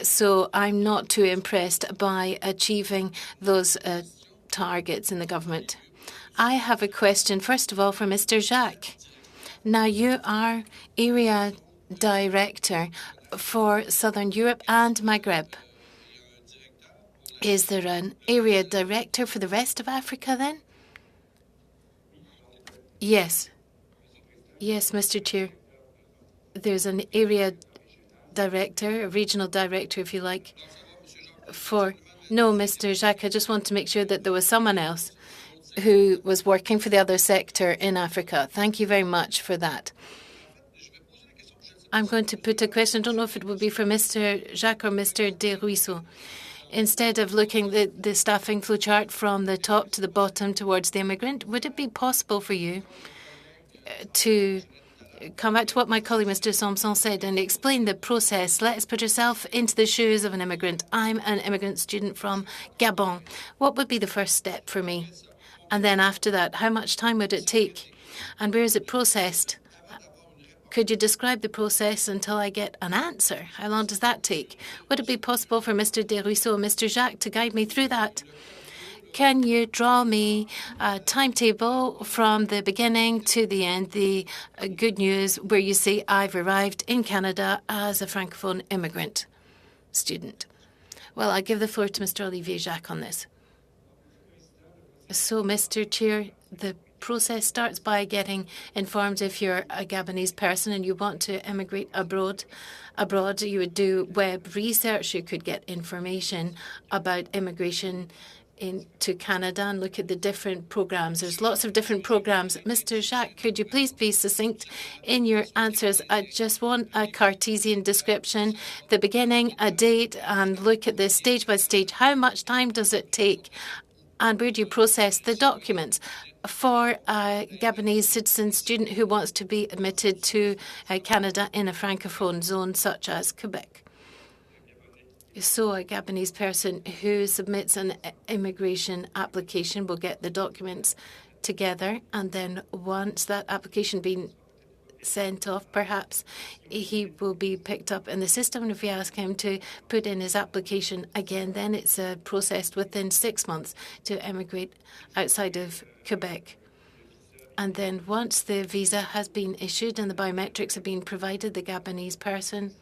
So I'm not too impressed by achieving those targets in the government. I have a question, first of all, for Mr. Jacques. Now, you are area director for Southern Europe and Maghreb. Is there an area director for the rest of Africa then? Yes. Yes, Mr. Chair. There's an area director, a regional director, if you like, for... No, Mr. Jacques, I just want to make sure that there was someone else who was working for the other sector in Africa. Thank you very much for that. I'm going to put a question. I don't know if it will be for Mr. Jacques or Mr. Desruisseaux. Instead of looking at the staffing flow chart from the top to the bottom towards the immigrant, would it be possible for you to come back to what my colleague Mr. Sampson said and explain the process? Let's put yourself into the shoes of an immigrant. I'm an immigrant student from Gabon. What would be the first step for me? And then after that, how much time would it take? And where is it processed? Could you describe the process until I get an answer? How long does that take? Would it be possible for Mr. Desruisseaux and Mr. Jacques to guide me through that? Can you draw me a timetable from the beginning to the end, the good news where you say I've arrived in Canada as a Francophone immigrant student? Well, I give the floor to Mr. Olivier Jacques on this. So, Mr. Chair, the process starts by getting informed if you're a Gabonese person and you want to emigrate abroad. You would do web research. You could get information about immigration into Canada and look at the different programs. There's lots of different programs. Mr. Jacques, could you please be succinct in your answers? I just want a Cartesian description, the beginning, a date, and look at this stage by stage. How much time does it take? And where do you process the documents? For a Gabonese citizen student who wants to be admitted to Canada in a Francophone zone such as Quebec. So a Gabonese person who submits an immigration application will get the documents together, and then once that application been sent off, perhaps he will be picked up in the system. And if we ask him to put in his application again, then it's processed within 6 months to emigrate outside of Quebec. And then once the visa has been issued and the biometrics have been provided, the Gabonese person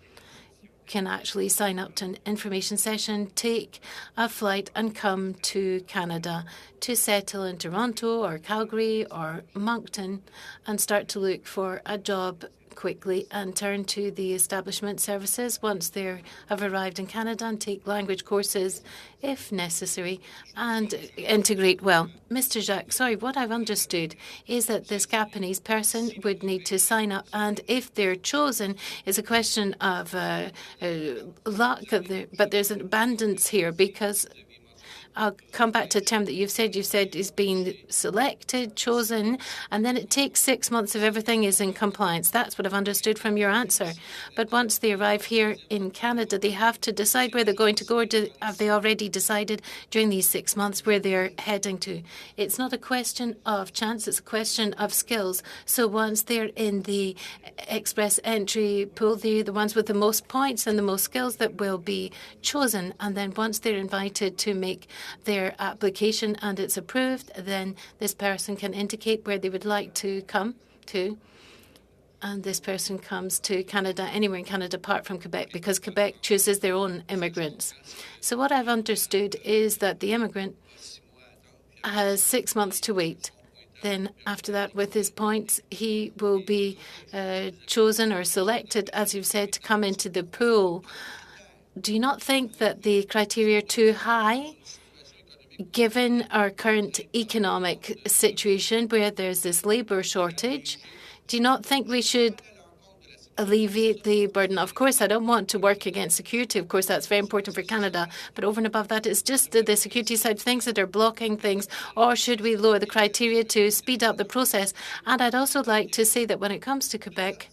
can actually sign up to an information session, take a flight and come to Canada to settle in Toronto or Calgary or Moncton and start to look for a job quickly and turn to the establishment services once they have arrived in Canada and take language courses if necessary and integrate well. Mr. Jacques, sorry, what I've understood is that this Japanese person would need to sign up, and if they're chosen, it's a question of luck, but there's an abundance here because I'll come back to a term that you've said is being selected, chosen, and then it takes 6 months if everything is in compliance. That's what I've understood from your answer. But once they arrive here in Canada, they have to decide where they're going to go, or have they already decided during these 6 months where they're heading to? It's not a question of chance, it's a question of skills. So once they're in the express entry pool, they're the ones with the most points and the most skills that will be chosen. And then once they're invited to make their application and it's approved, then this person can indicate where they would like to come to. And this person comes to Canada, anywhere in Canada apart from Quebec, because Quebec chooses their own immigrants. So what I've understood is that the immigrant has 6 months to wait. Then after that, with his points, he will be chosen or selected, as you've said, to come into the pool. Do you not think that the criteria are too high? Given our current economic situation where there's this labour shortage, do you not think we should alleviate the burden? Of course, I don't want to work against security. Of course, that's very important for Canada. But over and above that, it's just the security side of things that are blocking things. Or should we lower the criteria to speed up the process? And I'd also like to say that when it comes to Quebec,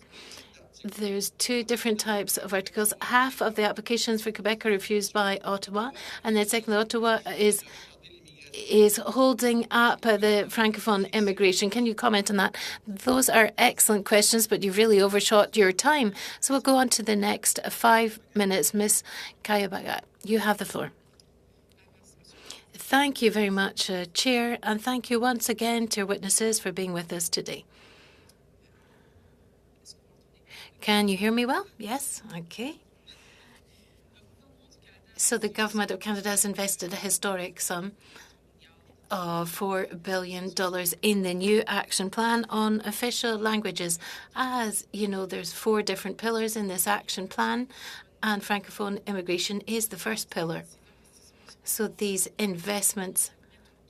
there's two different types of articles. Half of the applications for Quebec are refused by Ottawa, and then secondly, Ottawa is holding up the Francophone immigration. Can you comment on that? Those are excellent questions, but you've really overshot your time. So we'll go on to the next 5 minutes. Ms. Kayabaga, you have the floor. Thank you very much, Chair, and thank you once again to our witnesses for being with us today. Can you hear me well? Yes? Okay. So the Government of Canada has invested a historic sum of $4 billion in the new action plan on official languages. As you know, there's 4 different pillars in this action plan, and Francophone immigration is the first pillar. So these investments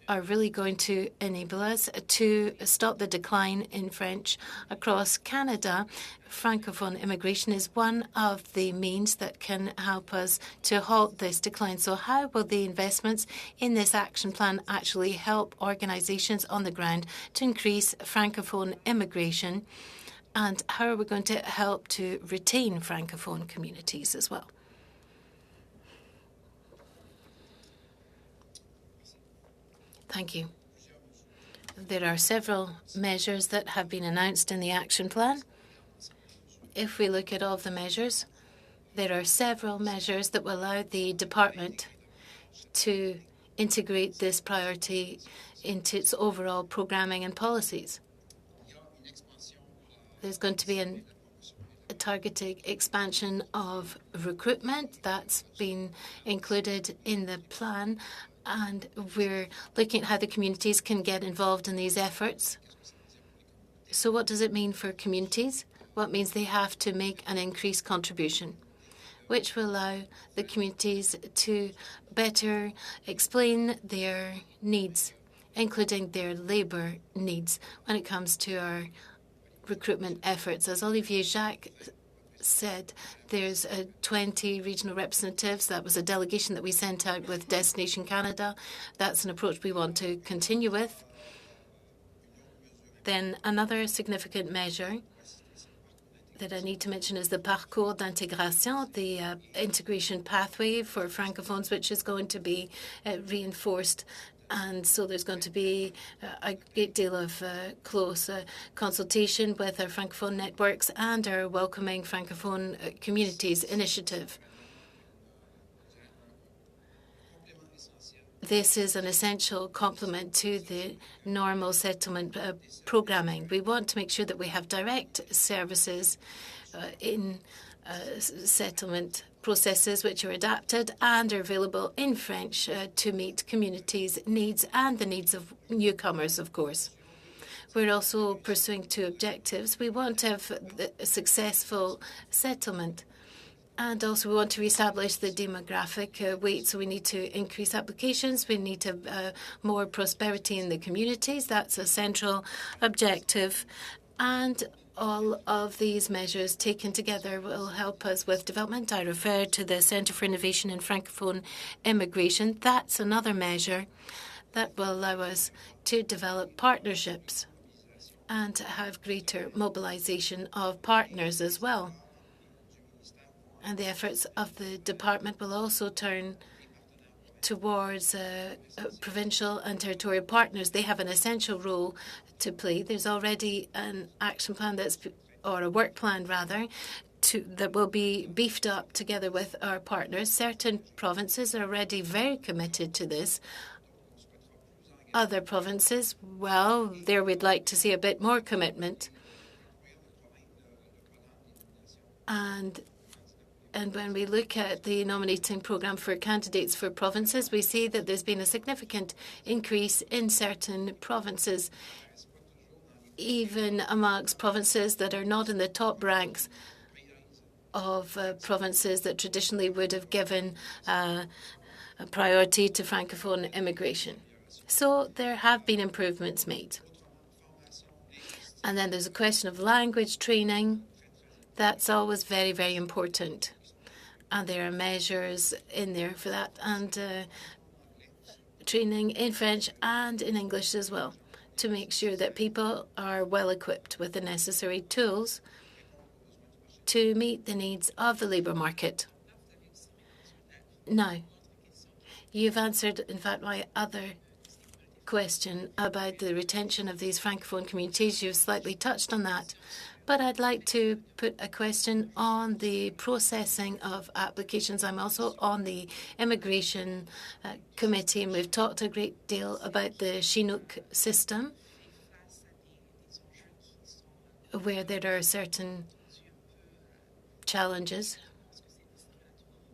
are really going to enable us to stop the decline in French across Canada. Francophone immigration is one of the means that can help us to halt this decline. So how will the investments in this action plan actually help organizations on the ground to increase Francophone immigration? And how are we going to help to retain Francophone communities as well? Thank you. There are several measures that have been announced in the action plan. If we look at all of the measures, there are several measures that will allow the department to integrate this priority into its overall programming and policies. There's going to be a targeted expansion of recruitment that's been included in the plan, and we're looking at how the communities can get involved in these efforts. So what does it mean for communities? Well, it means they have to make an increased contribution, which will allow the communities to better explain their needs, including their labour needs, when it comes to our recruitment efforts. As Olivier Jacques said, there's 20 regional representatives. That was a delegation that we sent out with Destination Canada. That's an approach we want to continue with. Then another significant measure that I need to mention is the Parcours d'Intégration, the integration pathway for Francophones, which is going to be reinforced. And so there's going to be a great deal of close consultation with our Francophone networks and our Welcoming Francophone Communities initiative. This is an essential complement to the normal settlement programming. We want to make sure that we have direct services in settlement processes which are adapted and are available in French to meet communities' needs and the needs of newcomers, of course. we're also pursuing two objectives. We want to have a successful settlement, and also we want to reestablish the demographic weight. So we need to increase applications. We need to have more prosperity in the communities. That's a central objective. And all of these measures taken together will help us with development. I refer to the Centre for Innovation in Francophone Immigration. That's another measure that will allow us to develop partnerships and have greater mobilization of partners as well. And the efforts of the department will also turn towards provincial and territorial partners. They have an essential role to play. There's already an action plan or a work plan rather, that will be beefed up together with our partners. Certain provinces are already very committed to this. Other provinces, well, there we'd like to see a bit more commitment. And when we look at the nominating programme for candidates for provinces, we see that there's been a significant increase in certain provinces, even amongst provinces that are not in the top ranks of provinces that traditionally would have given a priority to Francophone immigration. So there have been improvements made. And then there's a question of language training. That's always very, very important. And there are measures in there for that, and training in French and in English as well, to make sure that people are well equipped with the necessary tools to meet the needs of the labour market. Now, you've answered, in fact, my other question about the retention of these Francophone communities. You've slightly touched on that. But I'd like to put a question on the processing of applications. I'm also on the Immigration Committee, and we've talked a great deal about the Chinook system, where there are certain challenges.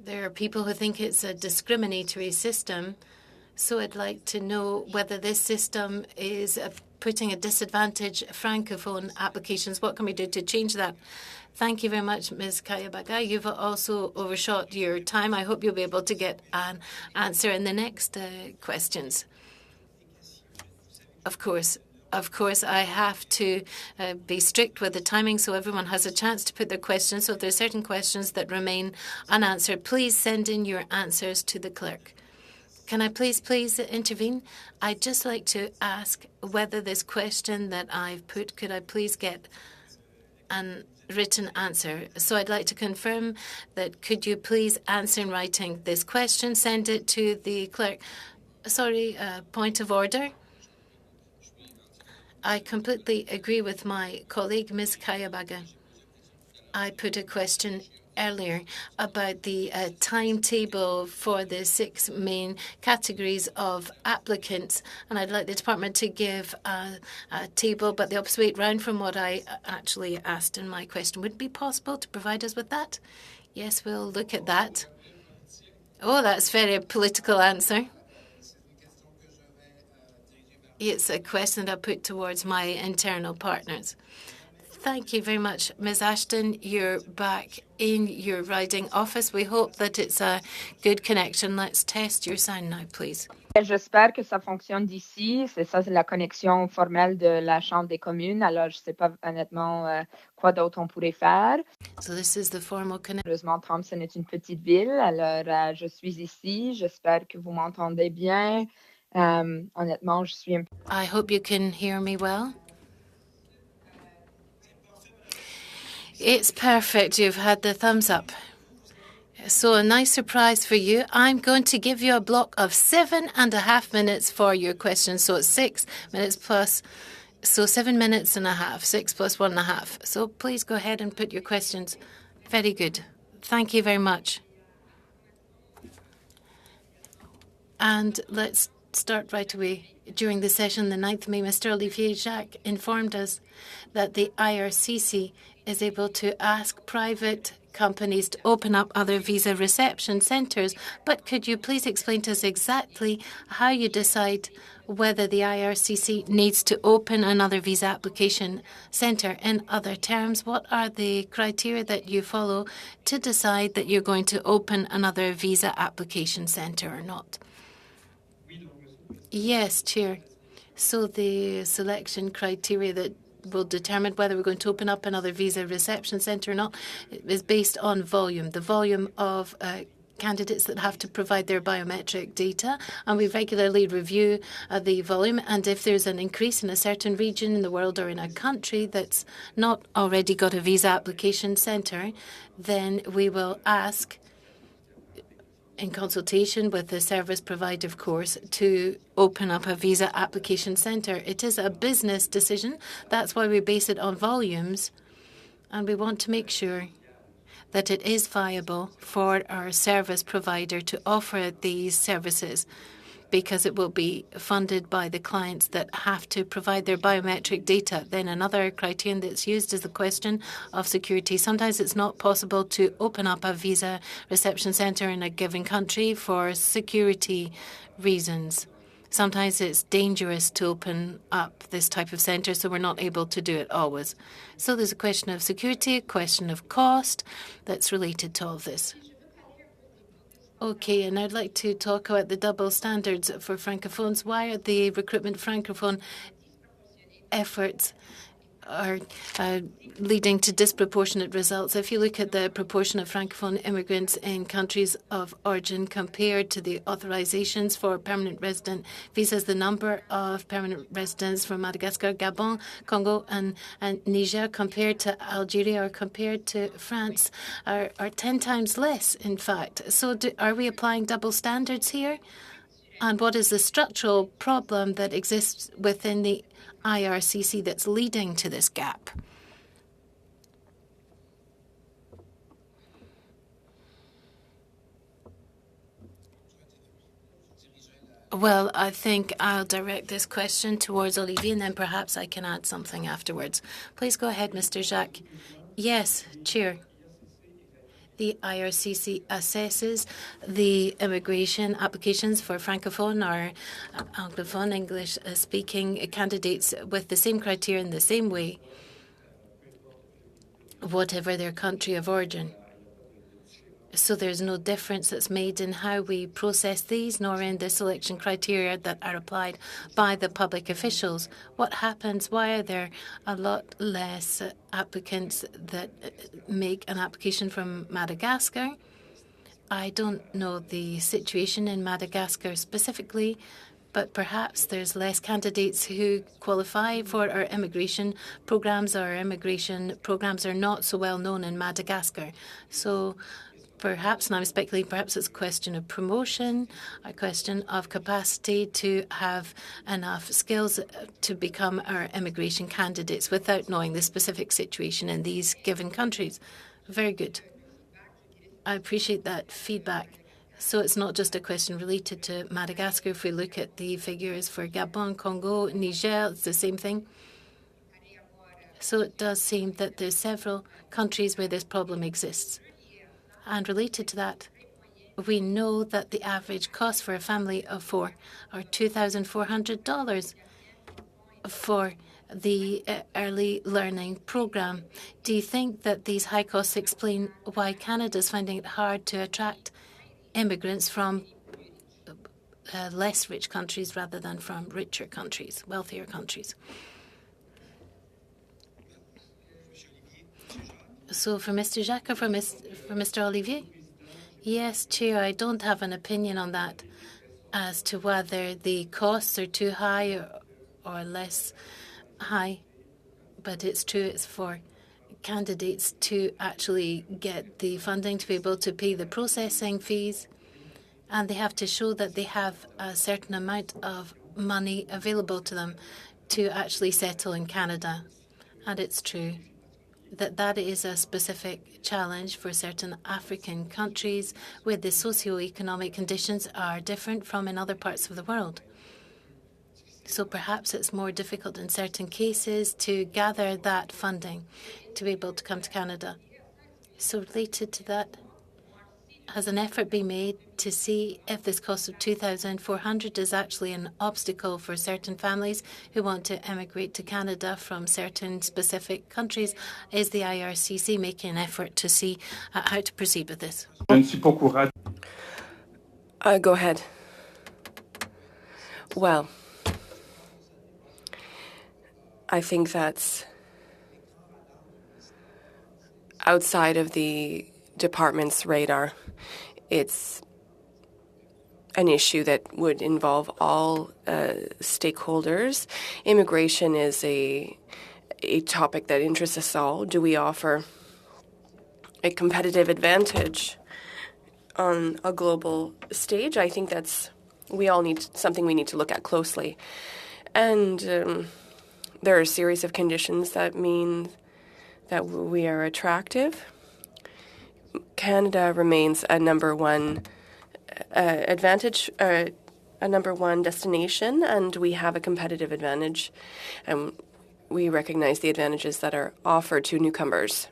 There are people who think it's a discriminatory system, so I'd like to know whether this system is putting a disadvantage Francophone applications. What can we do to change that? Thank you very much, Ms. Kayabaga. You've also overshot your time. I hope you'll be able to get an answer in the next questions. Of course, I have to be strict with the timing so everyone has a chance to put their questions. So if there are certain questions that remain unanswered, please send in your answers to the clerk. Can I please intervene? I'd just like to ask whether this question that I've put, could I please get a written answer? So I'd like to confirm that could you please answer in writing this question, send it to the clerk. Sorry, point of order. I completely agree with my colleague, Ms. Kayabaga. I put a question earlier about the timetable for the 6 main categories of applicants, and I'd like the department to give a table, but the opposite way round from what I actually asked in my question. Would it be possible to provide us with that? Yes, we'll look at that. Oh, that's a very political answer. It's a question that I put towards my internal partners. Thank you very much, Ms. Ashton. You're back in your riding office. We hope that it's a good connection. Let's test your sound now, please. J'espère que ça fonctionne d'ici. C'est ça, c'est la connexion formelle de la Chambre des communes. Alors, je ne sais pas honnêtement quoi d'autre on pourrait faire. So this is the formal connection. Heureusement, Thompson est une petite ville. Alors, je suis ici. J'espère que vous m'entendez bien. Honnêtement, je suis un peu... I hope you can hear me well. It's perfect. You've had the thumbs up. So a nice surprise for you. I'm going to give you a block of 7.5 minutes for your questions. So it's 6 minutes plus, so 7 minutes and a half, 6 plus 1.5. So please go ahead and put your questions. Very good. Thank you very much. And let's start right away. During the session the 9th of May, Mr. Olivier Jacques informed us that the IRCC is able to ask private companies to open up other visa reception centres. But could you please explain to us exactly how you decide whether the IRCC needs to open another visa application centre? In other terms, what are the criteria that you follow to decide that you're going to open another visa application centre or not? Yes, Chair. So the selection criteria that will determine whether we're going to open up another visa reception centre or not is based on volume, the volume of candidates that have to provide their biometric data, and we regularly review the volume. And if there's an increase in a certain region in the world or in a country that's not already got a visa application centre, then we will ask, in consultation with the service provider, of course, to open up a visa application centre. It is a business decision. That's why we base it on volumes, and we want to make sure that it is viable for our service provider to offer these services, because it will be funded by the clients that have to provide their biometric data. Then another criterion that's used is the question of security. Sometimes it's not possible to open up a visa reception centre in a given country for security reasons. Sometimes it's dangerous to open up this type of centre, so we're not able to do it always. So there's a question of security, a question of cost that's related to all of this. Okay, and I'd like to talk about the double standards for Francophones. Why are the recruitment Francophone efforts are leading to disproportionate results? If you look at the proportion of Francophone immigrants in countries of origin compared to the authorizations for permanent resident visas, the number of permanent residents from Madagascar, Gabon, Congo, and Niger compared to Algeria or compared to France are 10 times less, in fact. So are we applying double standards here? And what is the structural problem that exists within the IRCC that's leading to this gap? Well, I think I'll direct this question towards Olivier, and then perhaps I can add something afterwards. Please go ahead, Mr. Jacques. Yes, Chair. The IRCC assesses the immigration applications for Francophone or Anglophone, English-speaking candidates with the same criteria in the same way, whatever their country of origin. So there's no difference that's made in how we process these, nor in the selection criteria that are applied by the public officials. What happens? Why are there a lot less applicants that make an application from Madagascar? I don't know the situation in Madagascar specifically, but perhaps there's less candidates who qualify for our immigration programs. Our immigration programs are not so well known in Madagascar. So perhaps, and I'm speculating, perhaps it's a question of promotion, a question of capacity to have enough skills to become our immigration candidates without knowing the specific situation in these given countries. Very good. I appreciate that feedback. So it's not just a question related to Madagascar. If we look at the figures for Gabon, Congo, Niger, it's the same thing. So it does seem that there's several countries where this problem exists. And related to that, we know that the average cost for a family of four are $2,400 for the early learning program. Do you think that these high costs explain why Canada is finding it hard to attract immigrants from less rich countries rather than from richer countries, wealthier countries? So for Mr. Jacques or for Mr. Olivier? Yes, Chair, I don't have an opinion on that as to whether the costs are too high or less high. But it's true, it's for candidates to actually get the funding to be able to pay the processing fees. And they have to show that they have a certain amount of money available to them to actually settle in Canada. And it's true that that is a specific challenge for certain African countries where the socio-economic conditions are different from in other parts of the world. So perhaps it's more difficult in certain cases to gather that funding to be able to come to Canada. So related to that, has an effort been made to see if this cost of $2,400 is actually an obstacle for certain families who want to emigrate to Canada from certain specific countries? Is the IRCC making an effort to see how to proceed with this? Go ahead. Well, I think that's outside of the department's radar. It's an issue that would involve all stakeholders. Immigration is a topic that interests us all. Do we offer a competitive advantage on a global stage? I think that's we need to look at closely. And there are a series of conditions that mean that we are attractive. Canada remains a number one a number one destination, and we have a competitive advantage. And we recognize the advantages that are offered to newcomers.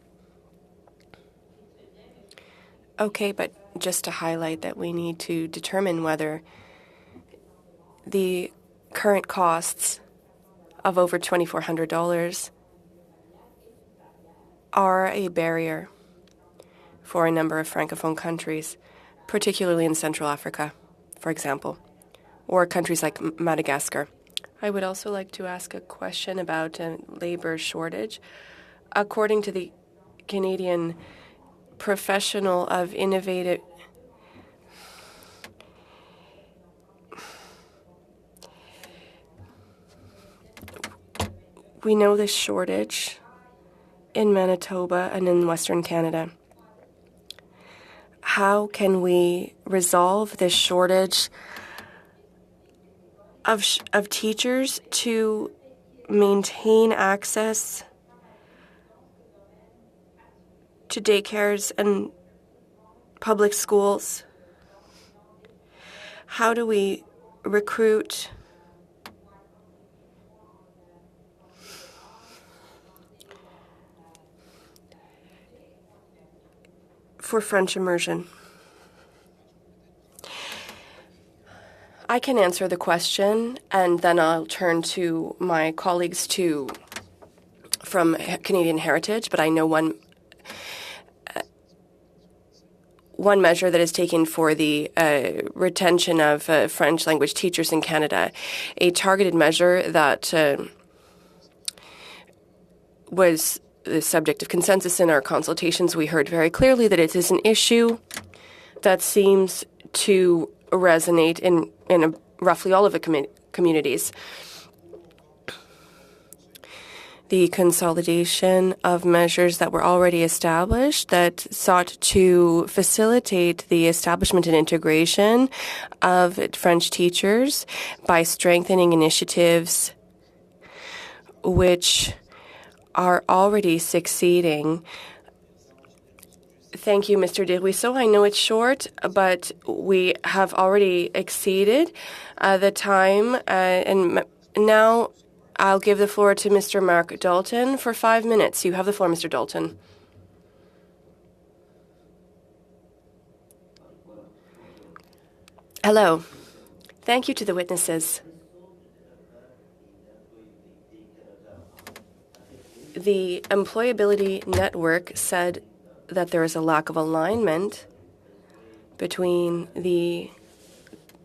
Okay, but just to highlight that we need to determine whether the current costs of over $2,400 are a barrier for a number of Francophone countries, particularly in Central Africa, for example, or countries like Madagascar. I would also like to ask a question about a labor shortage. According to the Canadian Professional of Innovative we know this shortage in Manitoba and in Western Canada. How can we resolve this shortage of teachers to maintain access to daycares and public schools? How do we recruit for French immersion? I can answer the question, and then I'll turn to my colleagues from Canadian Heritage, but I know one measure that is taken for the retention of French language teachers in Canada, a targeted measure that was the subject of consensus in our consultations. We heard very clearly that it is an issue that seems to resonate in roughly all of the communities. The consolidation of measures that were already established that sought to facilitate the establishment and integration of French teachers by strengthening initiatives which are already succeeding. Thank you, Mr. Desruisseaux. I know it's short, but we have already exceeded the time. And now I'll give the floor to Mr. Mark Dalton for 5 minutes. You have the floor, Mr. Dalton. Hello. Thank you to the witnesses. The Employability Network said that there is a lack of alignment between the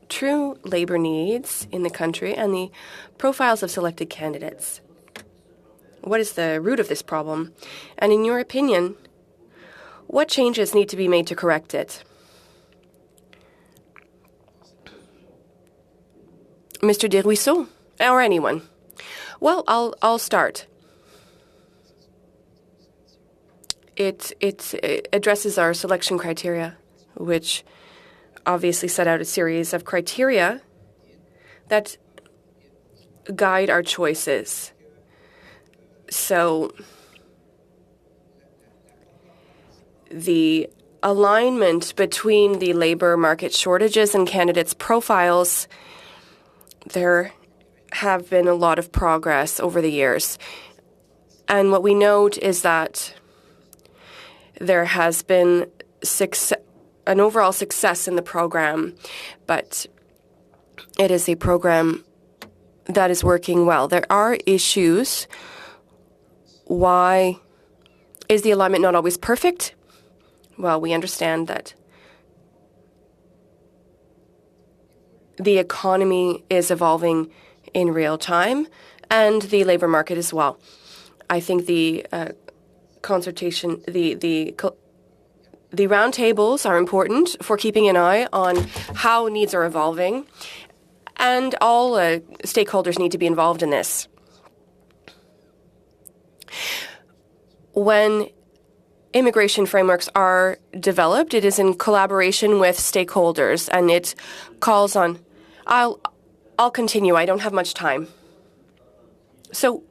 true labor needs in the country and the profiles of selected candidates. What is the root of this problem? And in your opinion, what changes need to be made to correct it? Mr. Desruisseaux, or anyone? Well, I'll start. It addresses our selection criteria, which obviously set out a series of criteria that guide our choices. So the alignment between the labor market shortages and candidates' profiles, there have been a lot of progress over the years. And what we note is that there has been an overall success in the program, but it is a program that is working well. There are issues. Why is the alignment not always perfect? Well, we understand that the economy is evolving in real time and the labor market as well. I think the consultation, the roundtables are important for keeping an eye on how needs are evolving, and all stakeholders need to be involved in this. When immigration frameworks are developed, it is in collaboration with stakeholders, and it calls on... I'll continue. I don't have much time. So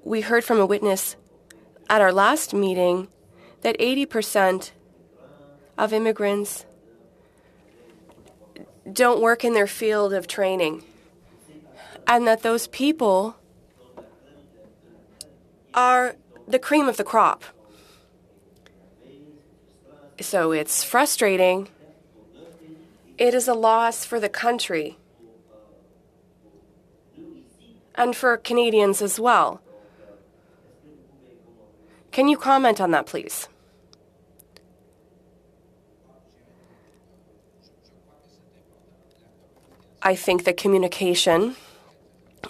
we heard from a witness at our last meeting that 80% of immigrants don't work in their field of training, and that those people are the cream of the crop. So it's frustrating. It is a loss for the country and for Canadians as well. Can you comment on that, please? I think that communication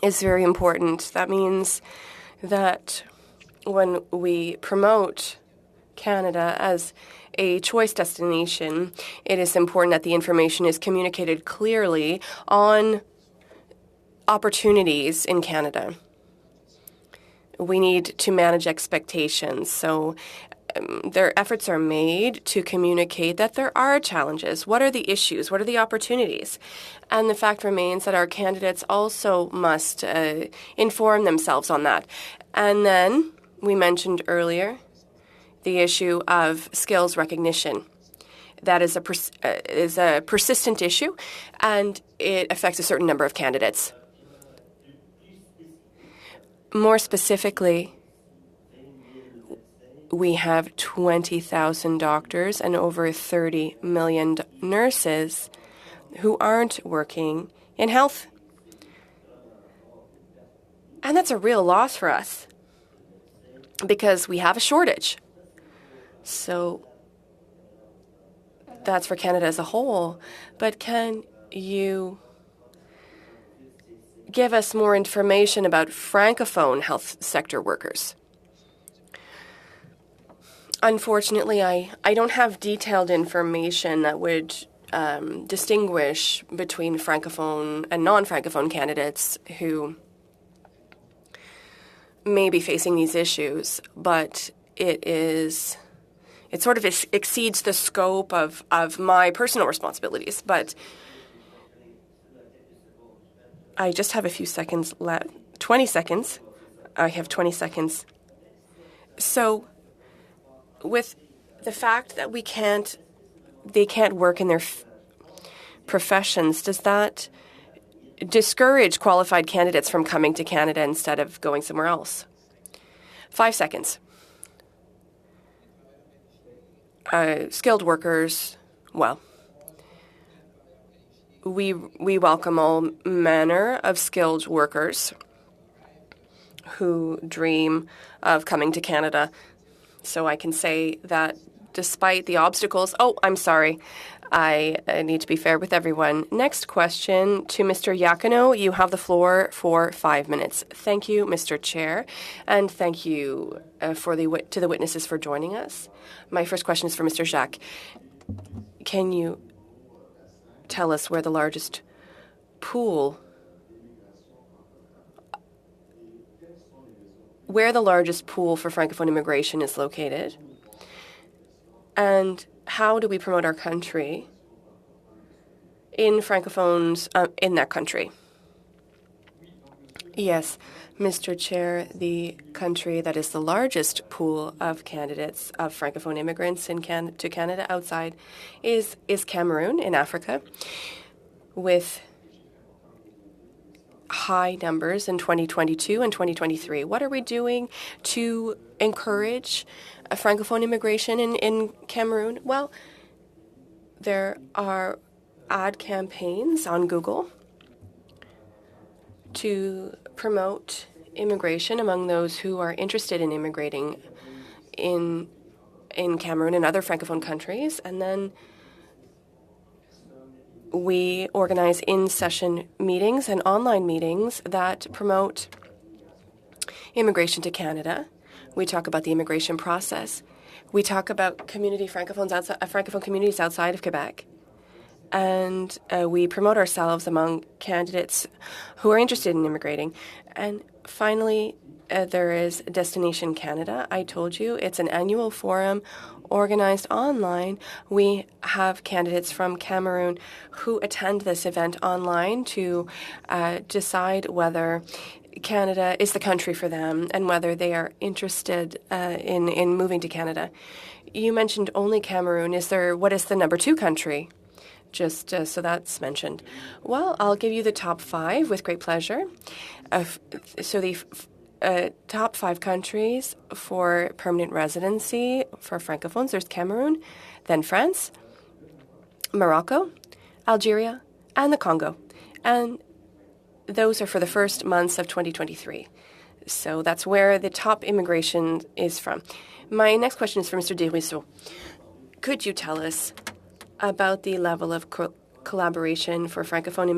is very important. That means that when we promote Canada as a choice destination, it is important that the information is communicated clearly on opportunities in Canada. We need to manage expectations. So their efforts are made to communicate that there are challenges. What are the issues? What are the opportunities? And the fact remains that our candidates also must inform themselves on that. And then we mentioned earlier the issue of skills recognition. That is a persistent issue, and it affects a certain number of candidates. More specifically, we have 20,000 doctors and over 30 million nurses who aren't working in health. And that's a real loss for us because we have a shortage. So that's for Canada as a whole. But can you give us more information about Francophone health sector workers? Unfortunately, I don't have detailed information that would distinguish between Francophone and non-Francophone candidates who may be facing these issues, but it sort of exceeds the scope of my personal responsibilities. But I just have a few seconds left. 20 seconds. I have 20 seconds. So with the fact that they can't work in their professions, does that discourage qualified candidates from coming to Canada instead of going somewhere else? 5 seconds. Skilled workers, well, we welcome all manner of skilled workers who dream of coming to Canada. So I can say that despite the obstacles, I'm sorry, I need to be fair with everyone. Next question to Mr. Iacono. You have the floor for 5 minutes. Thank you, Mr. Chair, and thank you to the witnesses for joining us. My first question is for Mr. Jacques. Can you tell us where the largest pool for Francophone immigration is located? And how do we promote our country in Francophones in that country? Yes, Mr. Chair, the country that is the largest pool of candidates of Francophone immigrants to Canada outside is Cameroon in Africa, with high numbers in 2022 and 2023. What are we doing to encourage Francophone immigration in Cameroon? Well, there are ad campaigns on Google to promote immigration among those who are interested in immigrating in Cameroon and other Francophone countries. And then we organize in-session meetings and online meetings that promote immigration to Canada. We talk about the immigration process. We talk about Francophone communities outside of Quebec. And we promote ourselves among candidates who are interested in immigrating. And finally, there is Destination Canada. I told you it's an annual forum organized online. We have candidates from Cameroon who attend this event online to decide whether Canada is the country for them and whether they are interested in moving to Canada. You mentioned only Cameroon. What is the number 2 country? Just so that's mentioned. Well, I'll give you the top 5 with great pleasure. So the top 5 countries for permanent residency for Francophones, there's Cameroon, then France, Morocco, Algeria, and the Congo. And those are for the first months of 2023. So that's where the top immigration is from. My next question is for Mr. Desruisseaux. Could you tell us about the level of collaboration for Francophone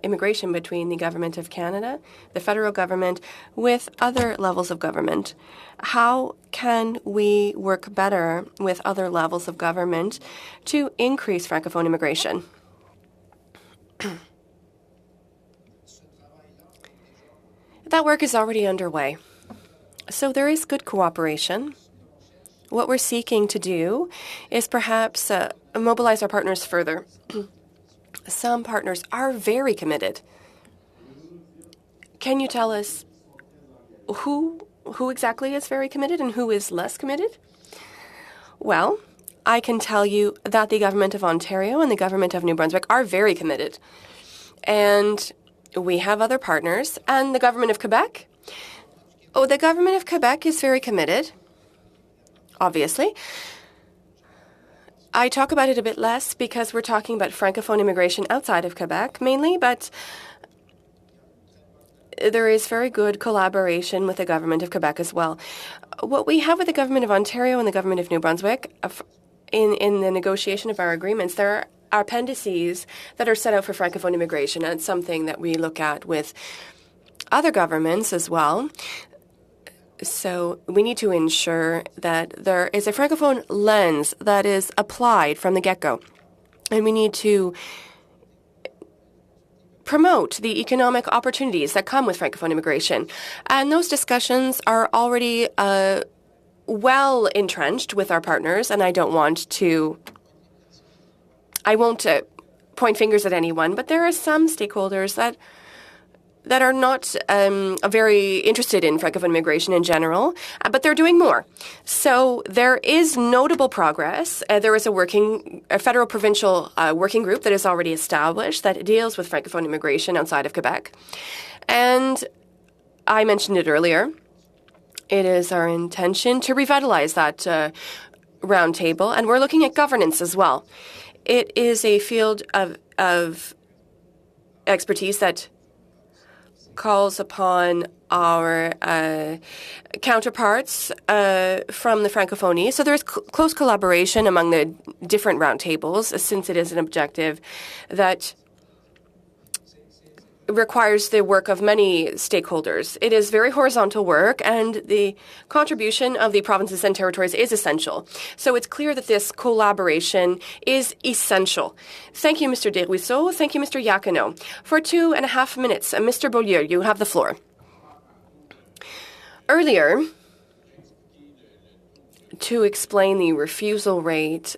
immigration between the Government of Canada, the federal government, with other levels of government? How can we work better with other levels of government to increase Francophone immigration? That work is already underway. So there is good cooperation. What we're seeking to do is perhaps mobilize our partners further. Some partners are very committed. Can you tell us who exactly is very committed and who is less committed? Well, I can tell you that the Government of Ontario and the Government of New Brunswick are very committed. And we have other partners. And the Government of Quebec? Oh, the Government of Quebec is very committed, obviously. I talk about it a bit less because we're talking about Francophone immigration outside of Quebec mainly, but there is very good collaboration with the Government of Quebec as well. What we have with the Government of Ontario and the Government of New Brunswick, in the negotiation of our agreements, there are appendices that are set out for Francophone immigration, and it's something that we look at with other governments as well. So we need to ensure that there is a Francophone lens that is applied from the get-go. And we need to promote the economic opportunities that come with Francophone immigration. And those discussions are already well entrenched with our partners, and I won't point fingers at anyone, but there are some stakeholders that are not very interested in Francophone immigration in general, but they're doing more. So there is notable progress. There is a federal provincial working group that is already established that deals with Francophone immigration outside of Quebec. And I mentioned it earlier. It is our intention to revitalize that roundtable, and we're looking at governance as well. It is a field of expertise that calls upon our counterparts from the Francophonie. So there's close collaboration among the different roundtables, since it is an objective that requires the work of many stakeholders. It is very horizontal work, and the contribution of the provinces and territories is essential. So it's clear that this collaboration is essential. Thank you, Mr. Desruisseaux. Thank you, Mr. Iacono. For 2.5 minutes, Mr. Beaulieu, you have the floor. Earlier, to explain the refusal rate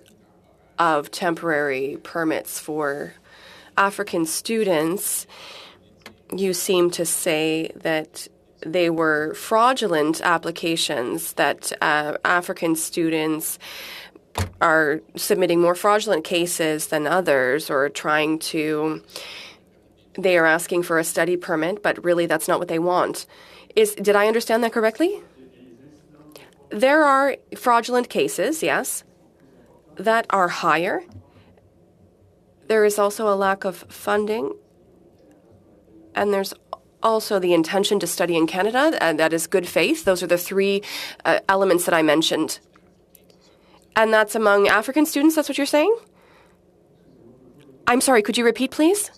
of temporary permits for African students, you seem to say that they were fraudulent applications, that African students are submitting more fraudulent cases than others, or trying to they are asking for a study permit, but really that's not what they want. Did I understand that correctly? There are fraudulent cases, yes, that are higher. There is also a lack of funding, and there's also the intention to study in Canada, and that is good faith. Those are the three elements that I mentioned. And that's among African students, that's what you're saying? I'm sorry, could you repeat, please?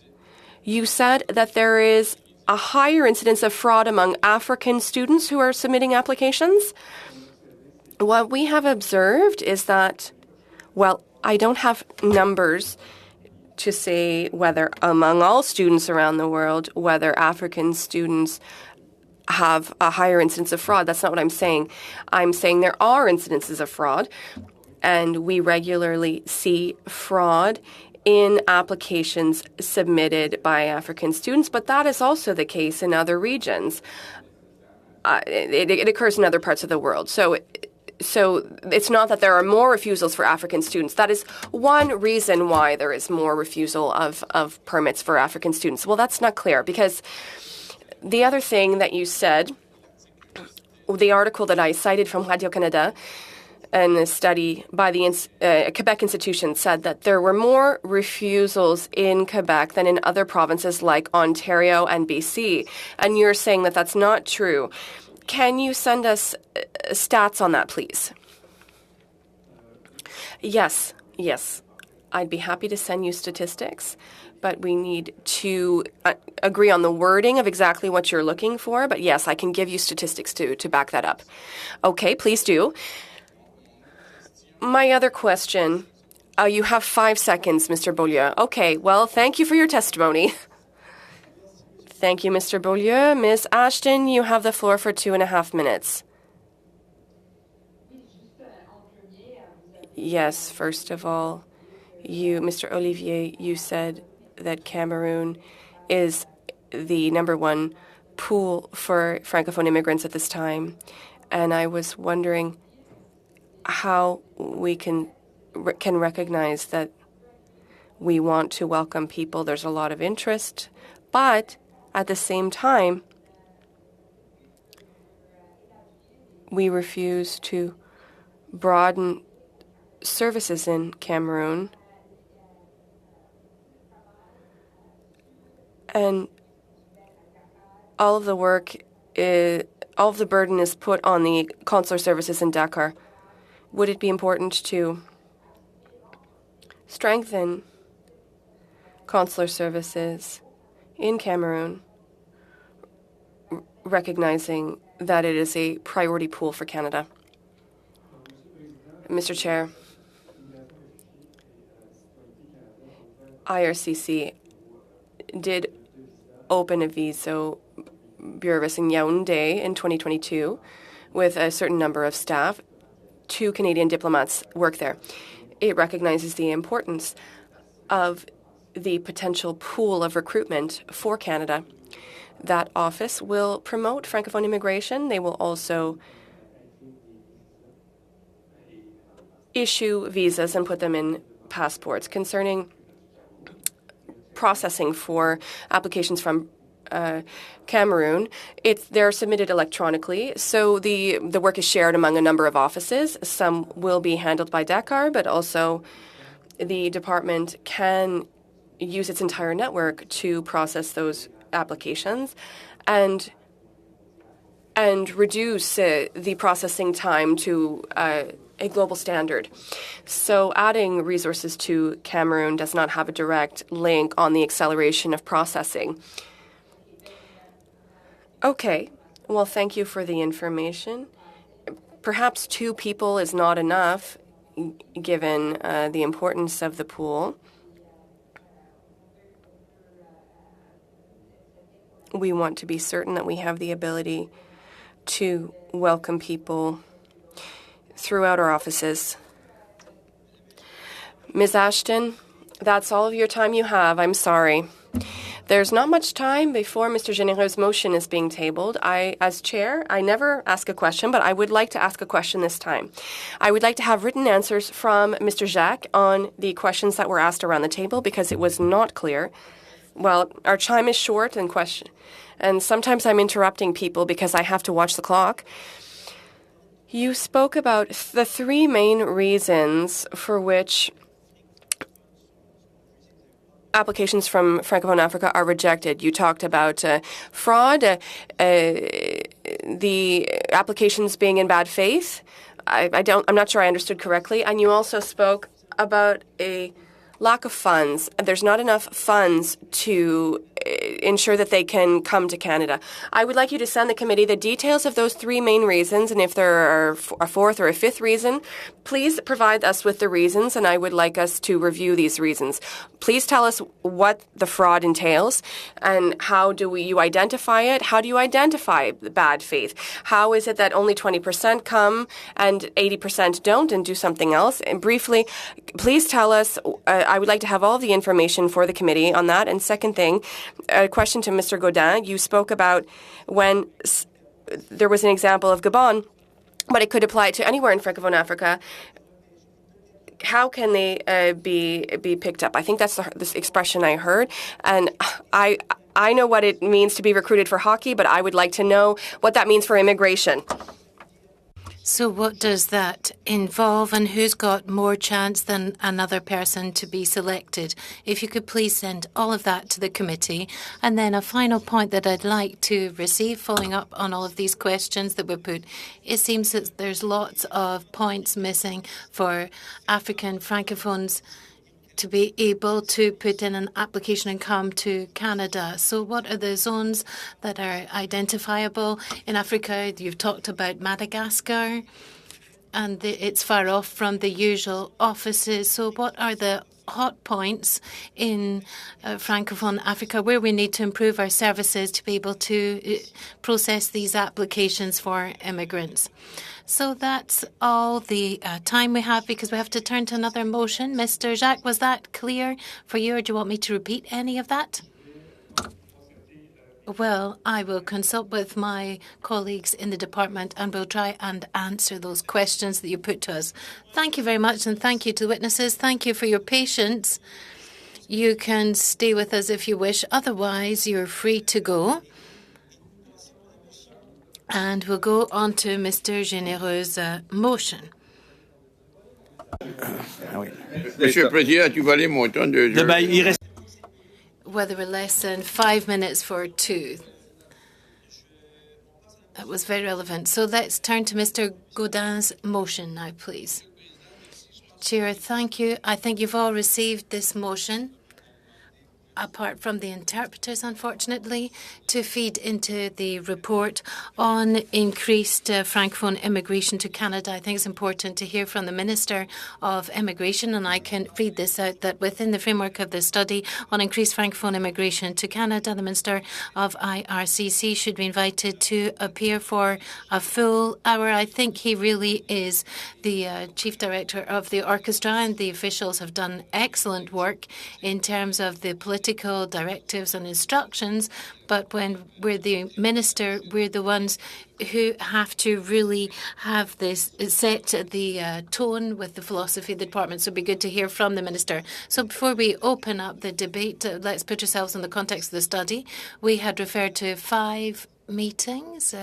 You said that there is a higher incidence of fraud among African students who are submitting applications? What we have observed is that, well, I don't have numbers to say whether among all students around the world, whether African students have a higher incidence of fraud. That's not what I'm saying. I'm saying there are incidences of fraud, and we regularly see fraud in applications submitted by African students, but that is also the case in other regions. It occurs in other parts of the world. So it's not that there are more refusals for African students. That is one reason why there is more refusal of permits for African students. Well, that's not clear, because the other thing that you said, the article that I cited from Radio-Canada and the study by the Quebec institution said that there were more refusals in Quebec than in other provinces like Ontario and BC. And you're saying that that's not true. Can you send us stats on that, please? Yes. I'd be happy to send you statistics, but we need to agree on the wording of exactly what you're looking for. But yes, I can give you statistics to back that up. Okay, please do. My other question, you have 5 seconds, Mr. Beaulieu. Okay, well, thank you for your testimony. Thank you, Mr. Beaulieu. Ms. Ashton, you have the floor for 2.5 minutes. Yes, first of all, Mr. Olivier, you said that Cameroon is the #1 pool for Francophone immigrants at this time. And I was wondering how we can recognize that we want to welcome people. There's a lot of interest, but at the same time, we refuse to broaden services in Cameroon. And all of the burden is put on the consular services in Dakar. Would it be important to strengthen consular services in Cameroon, recognizing that it is a priority pool for Canada? Mr. Chair, IRCC did open a visa bureau in Yaoundé in 2022 with a certain number of staff. 2 Canadian diplomats work there. It recognizes the importance of the potential pool of recruitment for Canada. That office will promote Francophone immigration. They will also issue visas and put them in passports. Concerning processing for applications from Cameroon, they're submitted electronically, so the work is shared among a number of offices. Some will be handled by Dakar, but also the department can use its entire network to process those applications and reduce the processing time to a global standard. So adding resources to Cameroon does not have a direct link on the acceleration of processing. Okay, well, thank you for the information. Perhaps 2 people is not enough, given the importance of the pool. We want to be certain that we have the ability to welcome people throughout our offices. Ms. Ashton, that's all of your time you have. I'm sorry. There's not much time before Mr. Généreau's motion is being tabled. As chair, I never ask a question, but I would like to ask a question this time. I would like to have written answers from Mr. Jacques on the questions that were asked around the table, because it was not clear Well, our chime is short and sometimes I'm interrupting people because I have to watch the clock. You spoke about the three main reasons for which applications from Francophone Africa are rejected. You talked about fraud, the applications being in bad faith. I'm not sure I understood correctly. And you also spoke about a lack of funds. There's not enough funds to ensure that they can come to Canada. I would like you to send the committee the details of those three main reasons, and if there are a fourth or a fifth reason, please provide us with the reasons, and I would like us to review these reasons. Please tell us what the fraud entails, and how do you identify it? How do you identify the bad faith? How is it that only 20% come and 80% don't and do something else? And briefly, please tell us, I would like to have all the information for the committee on that. And second thing, a question to Mr. Gaudin. You spoke about when there was an example of Gabon, but it could apply to anywhere in Francophone Africa. How can they be picked up? I think that's this expression I heard. And I know what it means to be recruited for hockey, but I would like to know what that means for immigration. So what does that involve, and who's got more chance than another person to be selected? If you could please send all of that to the committee. And then a final point that I'd like to receive, following up on all of these questions that were put. It seems that there's lots of points missing for African Francophones to be able to put in an application and come to Canada. So what are the zones that are identifiable in Africa? You've talked about Madagascar, and it's far off from the usual offices. So what are the hot points in Francophone Africa where we need to improve our services to be able to process these applications for immigrants? So that's all the time we have, because we have to turn to another motion. Mr. Jacques, was that clear for you, or do you want me to repeat any of that? Well, I will consult with my colleagues in the department and we'll try and answer those questions that you put to us. Thank you very much, and thank you to the witnesses. Thank you for your patience. You can stay with us if you wish. Otherwise, you're free to go. And we'll go on to Mr. Généreus's motion. Monsieur le Président, tu vas aller mon temps de... Whether we're less than 5 minutes for two. That was very relevant. So let's turn to Mr. Gaudin's motion now, please. Chair, thank you. I think you've all received this motion, apart from the interpreters, unfortunately, to feed into the report on increased Francophone immigration to Canada. I think it's important to hear from the Minister of Immigration, and I can read this out, that within the framework of the study on increased Francophone immigration to Canada, the Minister of IRCC should be invited to appear for a full hour. I think he really is the Chief Director of the orchestra, and the officials have done excellent work in terms of the political directives and instructions, but when we're the minister, we're the ones who have to really have this set the tone with the philosophy of the department. So it'd be good to hear from the minister. So before we open up the debate, let's put ourselves in the context of the study. We had referred to 5 meetings.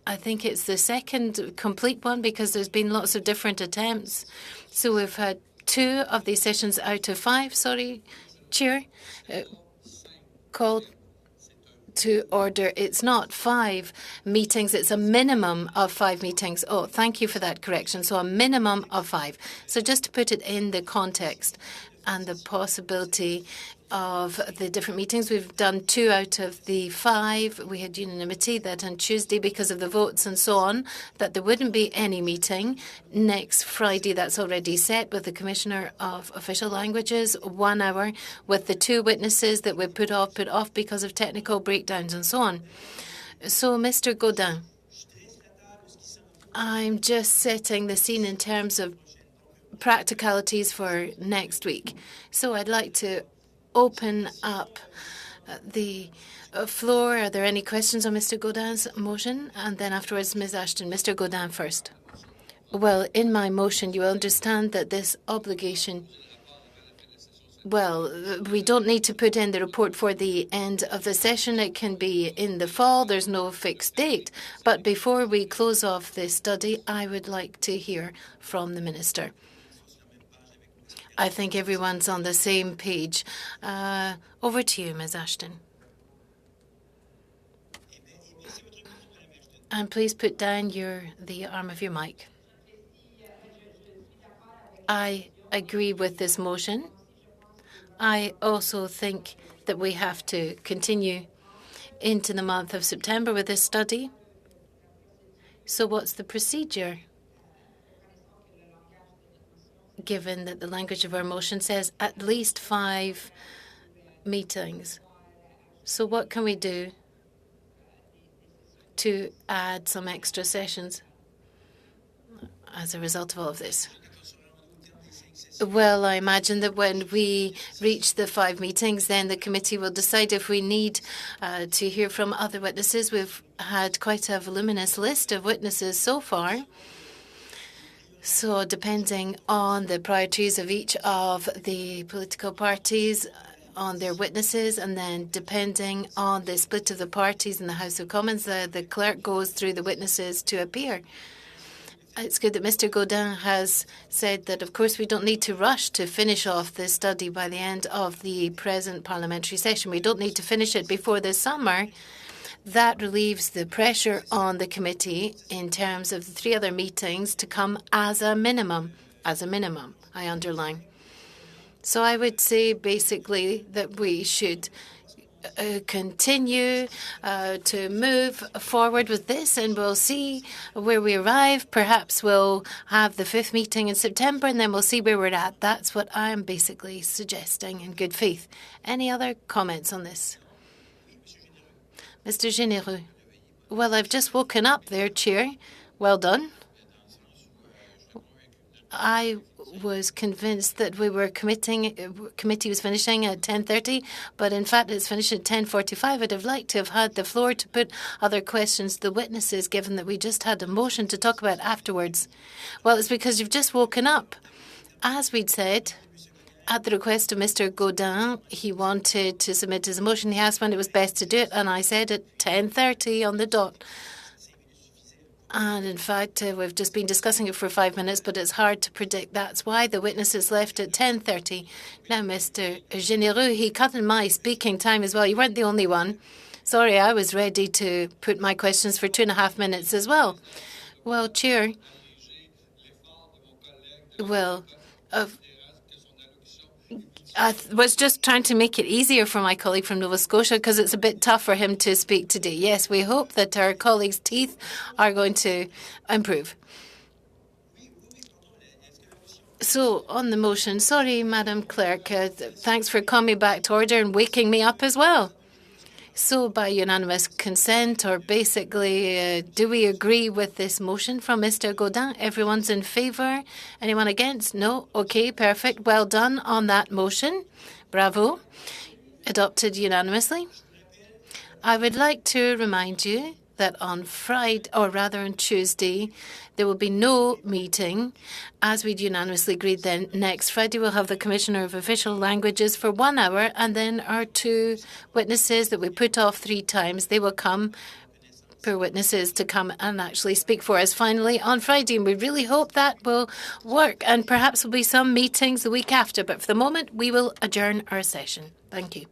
I think it's the second complete one, because there's been lots of different attempts. So we've had 2 of these sessions out of 5, Chair. Called to order. It's not 5 meetings, it's a minimum of 5 meetings. Oh, thank you for that correction. So a minimum of 5. So just to put it in the context and the possibility of the different meetings, we've done 2 out of the 5. We had unanimity that on Tuesday, because of the votes and so on, that there wouldn't be any meeting. Next Friday, that's already set with the Commissioner of Official Languages, 1 hour, with the 2 witnesses that we put off because of technical breakdowns and so on. So, Mr. Gaudin, I'm just setting the scene in terms of practicalities for next week. So I'd like to open up the floor. Are there any questions on Mr. Gaudin's motion? And then afterwards, Ms. Ashton. Mr. Gaudin first. Well, in my motion, you will understand that this obligation Well, we don't need to put in the report for the end of the session. It can be in the fall. There's no fixed date. But before we close off this study, I would like to hear from the Minister. I think everyone's on the same page. Over to you, Ms. Ashton. And please put down the arm of your mic. I agree with this motion. I also think that we have to continue into the month of September with this study. So what's the procedure, given that the language of our motion says at least 5 meetings? So what can we do to add some extra sessions as a result of all of this? Well, I imagine that when we reach the 5 meetings, then the committee will decide if we need to hear from other witnesses. We've had quite a voluminous list of witnesses so far. So depending on the priorities of each of the political parties, on their witnesses, and then depending on the split of the parties in the House of Commons, the clerk goes through the witnesses to appear. It's good that Mr. Gaudin has said that, of course, we don't need to rush to finish off this study by the end of the present parliamentary session. We don't need to finish it before the summer. That relieves the pressure on the committee in terms of the 3 other meetings to come as a minimum, I underline. So I would say basically that we should continue to move forward with this, and we'll see where we arrive. Perhaps we'll have the 5th meeting in September, and then we'll see where we're at. That's what I'm basically suggesting in good faith. Any other comments on this? Mr. Généreux. Well, I've just woken up there, Chair. Well done. I was convinced that we were committee was finishing at 10:30, but in fact it's finished at 10:45. I'd have liked to have had the floor to put other questions to the witnesses, given that we just had a motion to talk about afterwards. Well, it's because you've just woken up. As we'd said, at the request of Mr. Gaudin, he wanted to submit his motion. He asked when it was best to do it, and I said at 10:30 on the dot. And in fact, we've just been discussing it for 5 minutes, but it's hard to predict. That's why the witnesses left at 10:30. Now, Mr. Généreux, he cut in my speaking time as well. You weren't the only one. Sorry, I was ready to put my questions for 2.5 minutes as well. Well, Chair, I was just trying to make it easier for my colleague from Nova Scotia because it's a bit tough for him to speak today. Yes, we hope that our colleague's teeth are going to improve. So, on the motion, sorry, Madam Clerk, thanks for calling me back to order and waking me up as well. So, by unanimous consent, or basically, do we agree with this motion from Mr. Gaudin? Everyone's in favour? Anyone against? No? Okay, perfect. Well done on that motion. Bravo. Adopted unanimously. I would like to remind you that on Friday, or rather on Tuesday, there will be no meeting. As we'd unanimously agreed then, next Friday we'll have the Commissioner of Official Languages for 1 hour, and then our 2 witnesses that we put off 3 times, they will come per witnesses to come and actually speak for us finally on Friday. And we really hope that will work, and perhaps there'll be some meetings the week after. But for the moment, we will adjourn our session. Thank you.